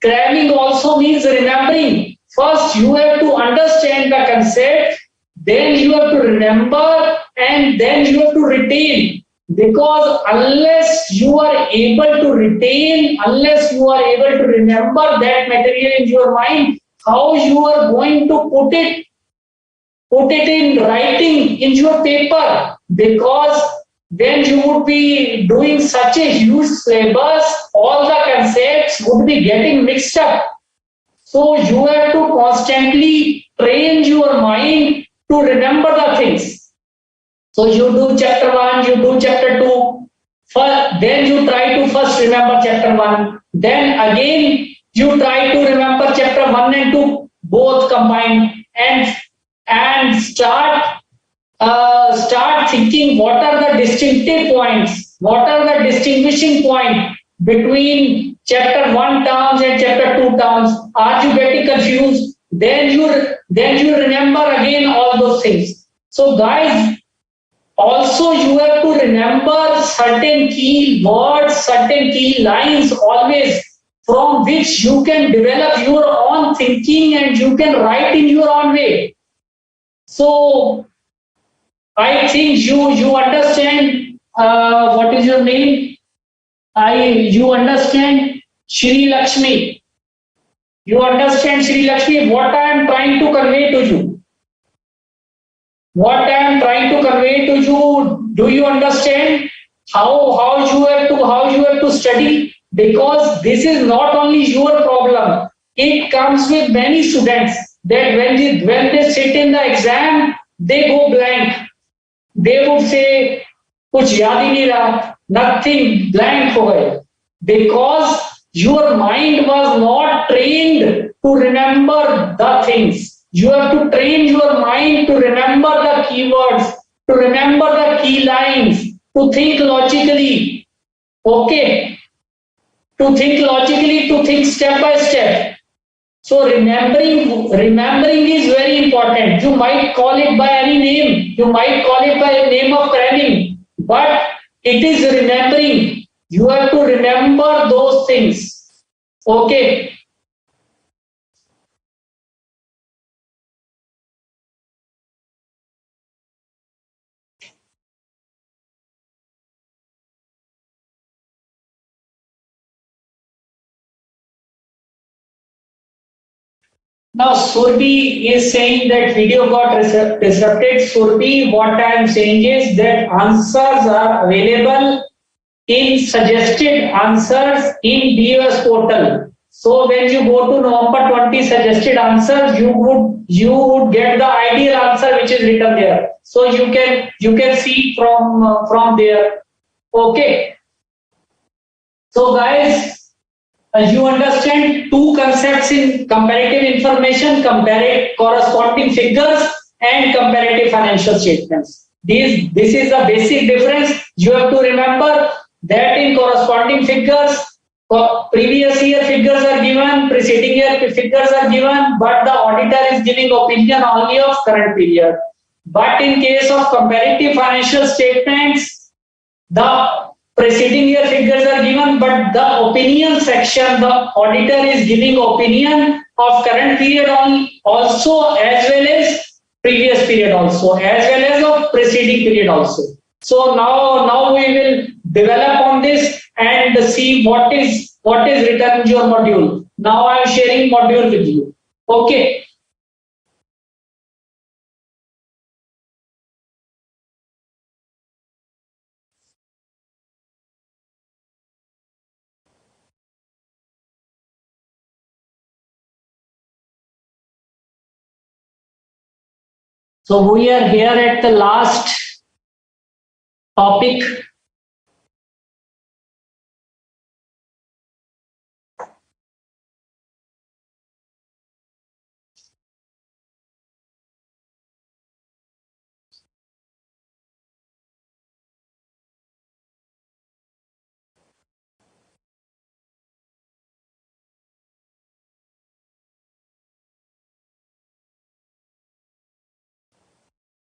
cramming also means remembering. First, you have to understand the concept, then you have to remember, and then you have to retain. Because unless you are able to retain, unless you are able to remember that material in your mind, how you are going to put it in writing in your paper? Because then you would be doing such a huge syllabus, all the concepts would be getting mixed up. So you have to constantly train your mind to remember the things. So you do chapter 1, you do chapter 2, then you try to first remember chapter 1, then again you try to remember chapter 1 and 2 both combined, and start thinking what are the distinctive points, what are the distinguishing point between chapter 1 terms and chapter 2 terms. Are you getting confused? Then you remember again all those things. So guys, also you have to remember certain key words, certain key lines always, from which you can develop your own thinking and you can write in your own way. So I think you understand what is your name? You understand Shri Lakshmi. You understand Shri Lakshmi what I am trying to convey to you. What I am trying to convey to you, do you understand how you have to study? Because this is not only your problem. It comes with many students that when they sit in the exam, they go blank. They would say, कुछ याद ही नहीं रहा, nothing, blank हो गए. because your mind was not trained to remember the things. You have to train your mind to remember the keywords, to remember the key lines, to think logically. Okay, to think logically, to think step by step. So remembering is very important. You might call it by any name. You might call it by a name of cramming, but it is remembering. You have to remember those things. Okay. Now Surbi is saying that video got disrupted. Surbi, what I am saying is that answers are available in suggested answers in BOS portal. So when you go to November 20 suggested answers, you would get the ideal answer which is written there. So you can see from there. Okay. So guys, you understand two concepts in comparative information, corresponding figures and comparative financial statements. This is the basic difference. You have to remember that in corresponding figures, previous year figures are given, preceding year figures are given, but the auditor is giving opinion only of current period. But in case of comparative financial statements, the preceding year figures are given, but the opinion section, the auditor is giving opinion of current period also, as well as previous period also, as well as of preceding period also. So now we will develop on this and see what is written in your module. Now I am sharing module with you. Okay. So we are here at the last topic.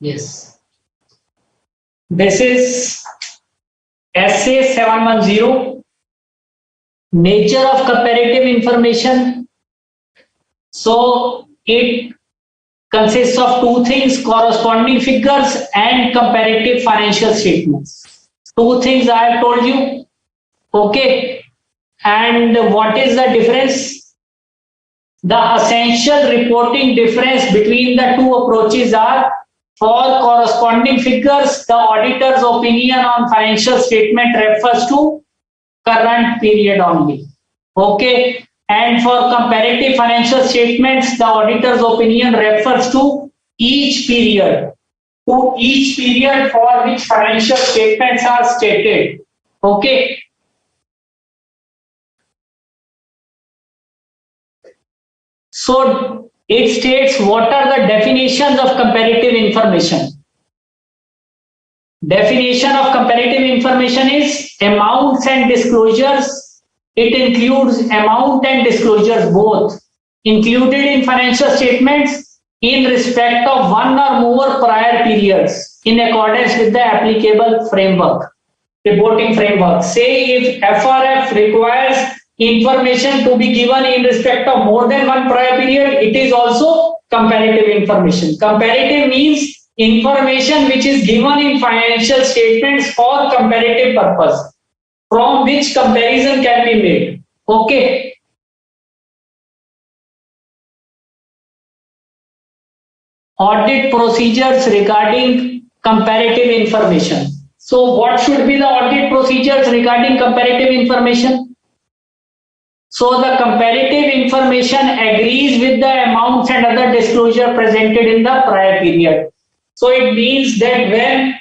Yes. This is SA 710, nature of comparative information. So it consists of two things, corresponding figures and comparative financial statements. Two things I have told you. Okay. And what is the difference? The essential reporting difference between the two approaches are: for corresponding figures, the auditor's opinion on financial statement refers to current period only. Okay. And for comparative financial statements, the auditor's opinion refers to each period for which financial statements are stated. Okay. So it states what are the definitions of comparative information. Definition of comparative information is amounts and disclosures. It includes amount and disclosures both included in financial statements in respect of one or more prior periods in accordance with the applicable framework, reporting framework. Say if FRF requires information to be given in respect of more than one prior period, it is also comparative information. Comparative means information which is given in financial statements for comparative purpose, from which comparison can be made. Okay. Audit procedures regarding comparative information. So what should be the audit procedures regarding comparative information? So the comparative information agrees with the amounts and other disclosure presented in the prior period. So it means that when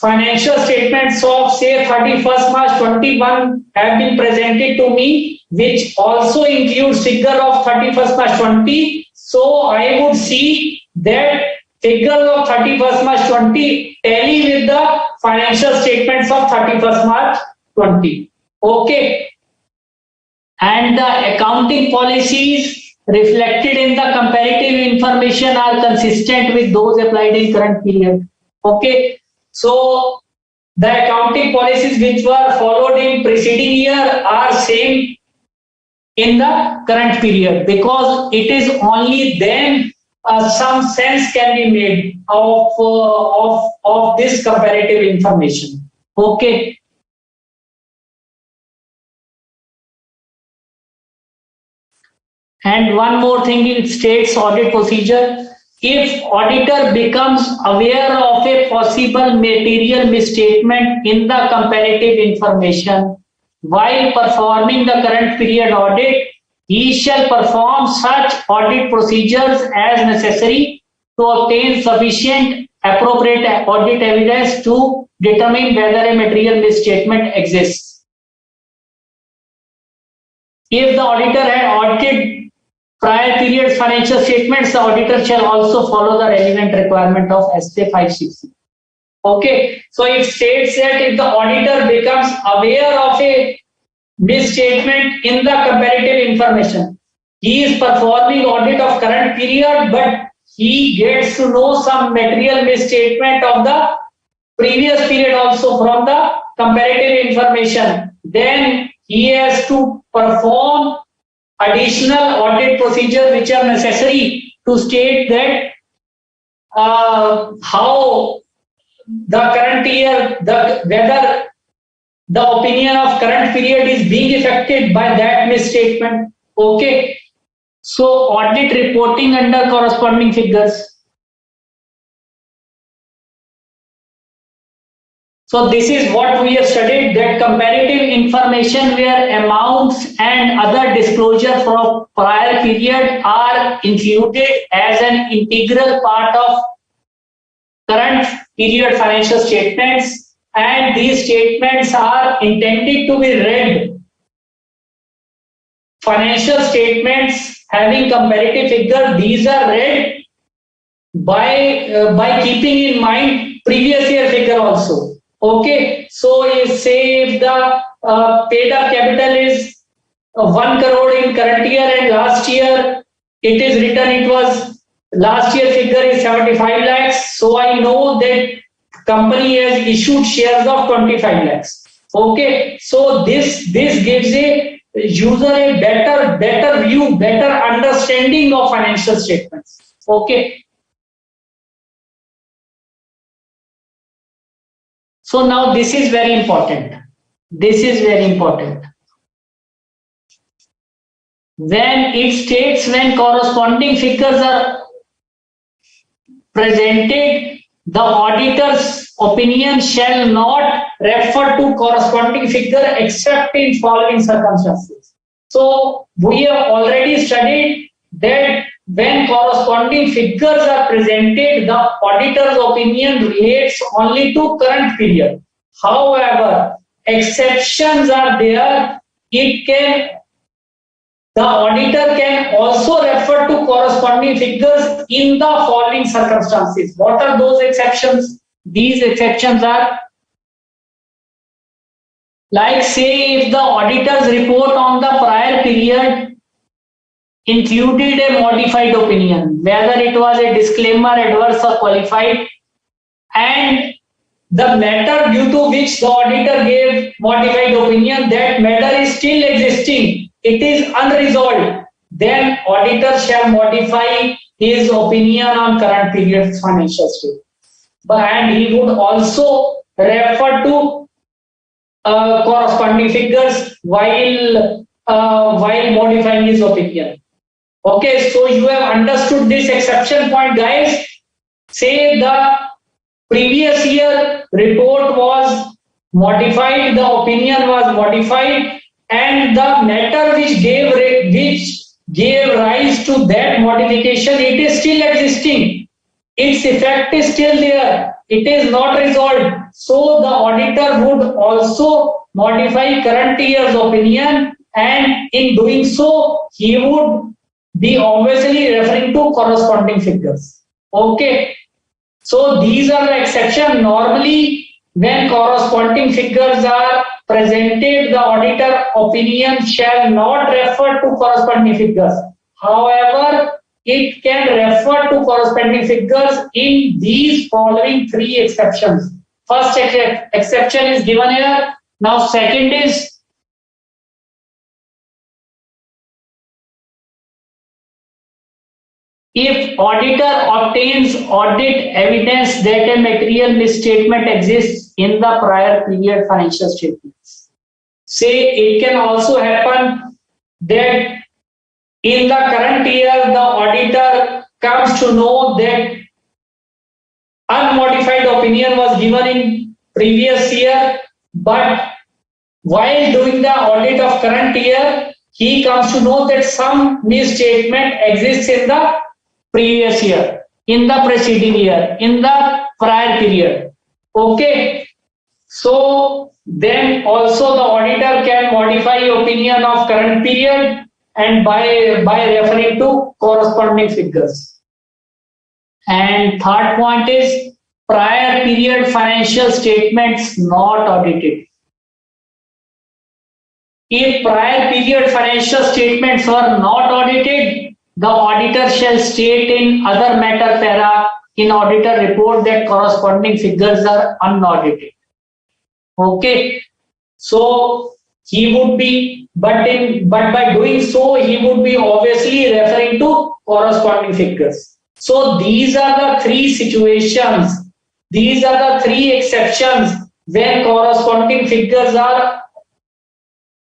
financial statements of say 31st March 21 have been presented to me, which also includes figure of 31st March 20. So I would see that figure of 31st March 20 tally with the financial statements of 31st March 20. Okay. And the accounting policies reflected in the comparative information are consistent with those applied in current period. Okay. So the accounting policies which were followed in preceding year are same in the current period, because it is only then some sense can be made of this comparative information. Okay. And one more thing, it states audit procedure. If auditor becomes aware of a possible material misstatement in the comparative information while performing the current period audit, he shall perform such audit procedures as necessary to obtain sufficient appropriate audit evidence to determine whether a material misstatement exists. If the auditor had audited prior period's financial statements, the auditor shall also follow the relevant requirement of SA 560. Okay, so it states that if the auditor becomes aware of a misstatement in the comparative information, he is performing audit of current period, but he gets to know some material misstatement of the previous period also from the comparative information, then he has to perform additional audit procedures which are necessary to state that how the current year, whether the opinion of current period is being affected by that misstatement. Okay. So audit reporting under corresponding figures. So this is what we have studied, that comparative information where amounts and other disclosure from prior period are included as an integral part of current period financial statements, and these statements are intended to be read. Financial statements having comparative figure, these are read by keeping in mind previous year figure also. Okay, so say if the paid up capital is 1 crore in current year and last year it is written it was last year figure is 75 lakhs. So I know that company has issued shares of 25 lakhs. Okay, so this gives a user a better view, better understanding of financial statements. Okay. So now this is very important. This is very important. When it states when corresponding figures are presented, the auditor's opinion shall not refer to corresponding figure except in following circumstances. So we have already studied that when corresponding figures are presented, the auditor's opinion relates only to current period. However, exceptions are there. The auditor can also refer to corresponding figures in the following circumstances. What are those exceptions? These exceptions are, like say if the auditor's report on the prior period included a modified opinion, whether it was a disclaimer, adverse or qualified, and the matter due to which the auditor gave modified opinion, that matter is still existing, it is unresolved, then auditor shall modify his opinion on current period's financial statement. And he would also refer to corresponding figures while modifying his opinion. Okay, so you have understood this exception point, guys. Say the previous year report was modified, the opinion was modified, and the matter which gave rise to that modification, it is still existing. Its effect is still there. It is not resolved. So the auditor would also modify current year's opinion, and in doing so, he would be obviously referring to corresponding figures. Okay. So these are the exceptions. Normally, when corresponding figures are presented, the auditor opinion shall not refer to corresponding figures. However, it can refer to corresponding figures in these following three exceptions. First exception is given here. Now, second is if auditor obtains audit evidence that a material misstatement exists in the prior period financial statements. Say it can also happen that in the current year the auditor comes to know that unmodified opinion was given in previous year, but while doing the audit of current year, he comes to know that some misstatement exists in the previous year, in the preceding year, in the prior period. Okay. So then also the auditor can modify opinion of current period and by referring to corresponding figures. And third point is prior period financial statements not audited. If prior period financial statements were not audited, the auditor shall state in other matter para in auditor report that corresponding figures are unaudited. Okay. So he would be, but by doing so, he would be obviously referring to corresponding figures. So these are the three situations. These are the three exceptions when corresponding figures are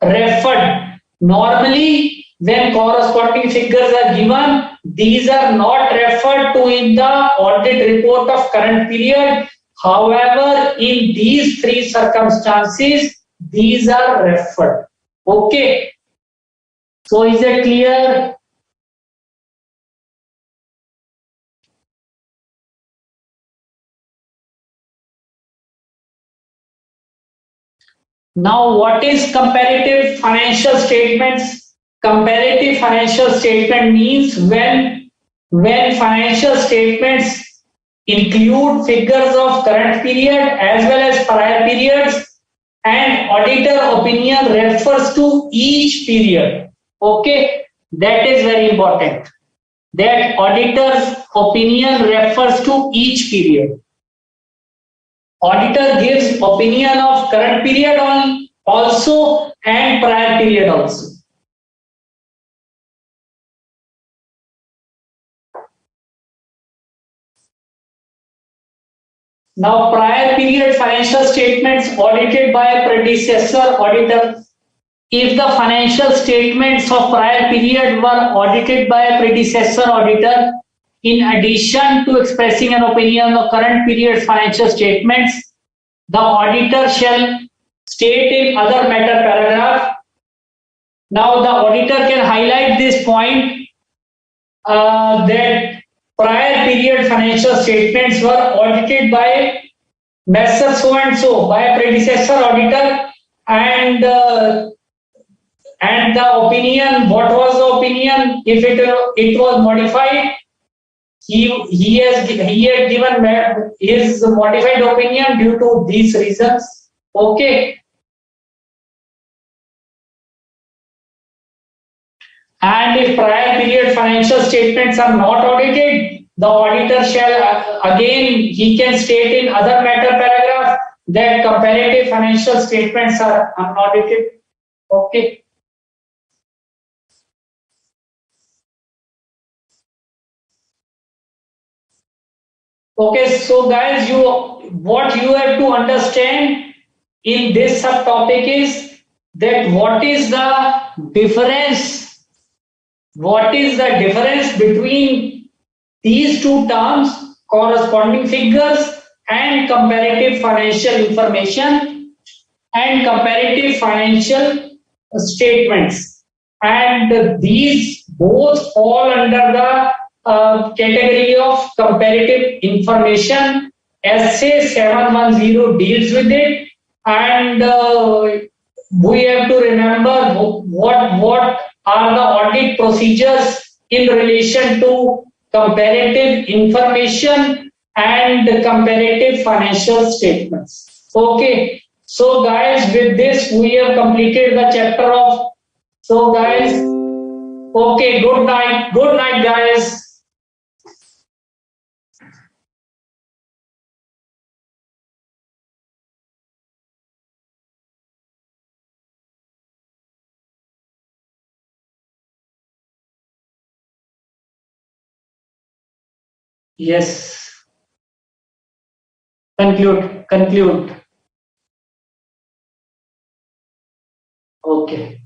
referred. Normally, when corresponding figures are given, these are not referred to in the audit report of current period. However, in these three circumstances, these are referred. Okay. So is it clear? Now, what is comparative financial statements? Comparative financial statement means when financial statements include figures of current period as well as prior periods, and auditor opinion refers to each period. Okay, that is very important. That auditor's opinion refers to each period. Auditor gives opinion of current period also and prior period also. Now, prior period financial statements audited by a predecessor auditor. If the financial statements of prior period were audited by a predecessor auditor, in addition to expressing an opinion on current period financial statements, the auditor shall state in other matter paragraph. Now the auditor can highlight this point that prior period financial statements were audited by Messer so and so, by a predecessor auditor, and the opinion, what was the opinion? If it was modified, he had given his modified opinion due to these reasons. Okay. And if prior period financial statements are not audited, the auditor shall again, he can state in other matter paragraph that comparative financial statements are unaudited. Okay. Okay, so guys, what you have to understand in this subtopic is that what is the difference between these two terms, corresponding figures and comparative financial information and comparative financial statements, and these both fall under the category of comparative information SA 710 deals with it, and we have to remember what are the audit procedures in relation to comparative information and comparative financial statements. Okay, so guys, with this we have completed the chapter of. So guys, okay, good night, guys. Yes, conclude. Okay.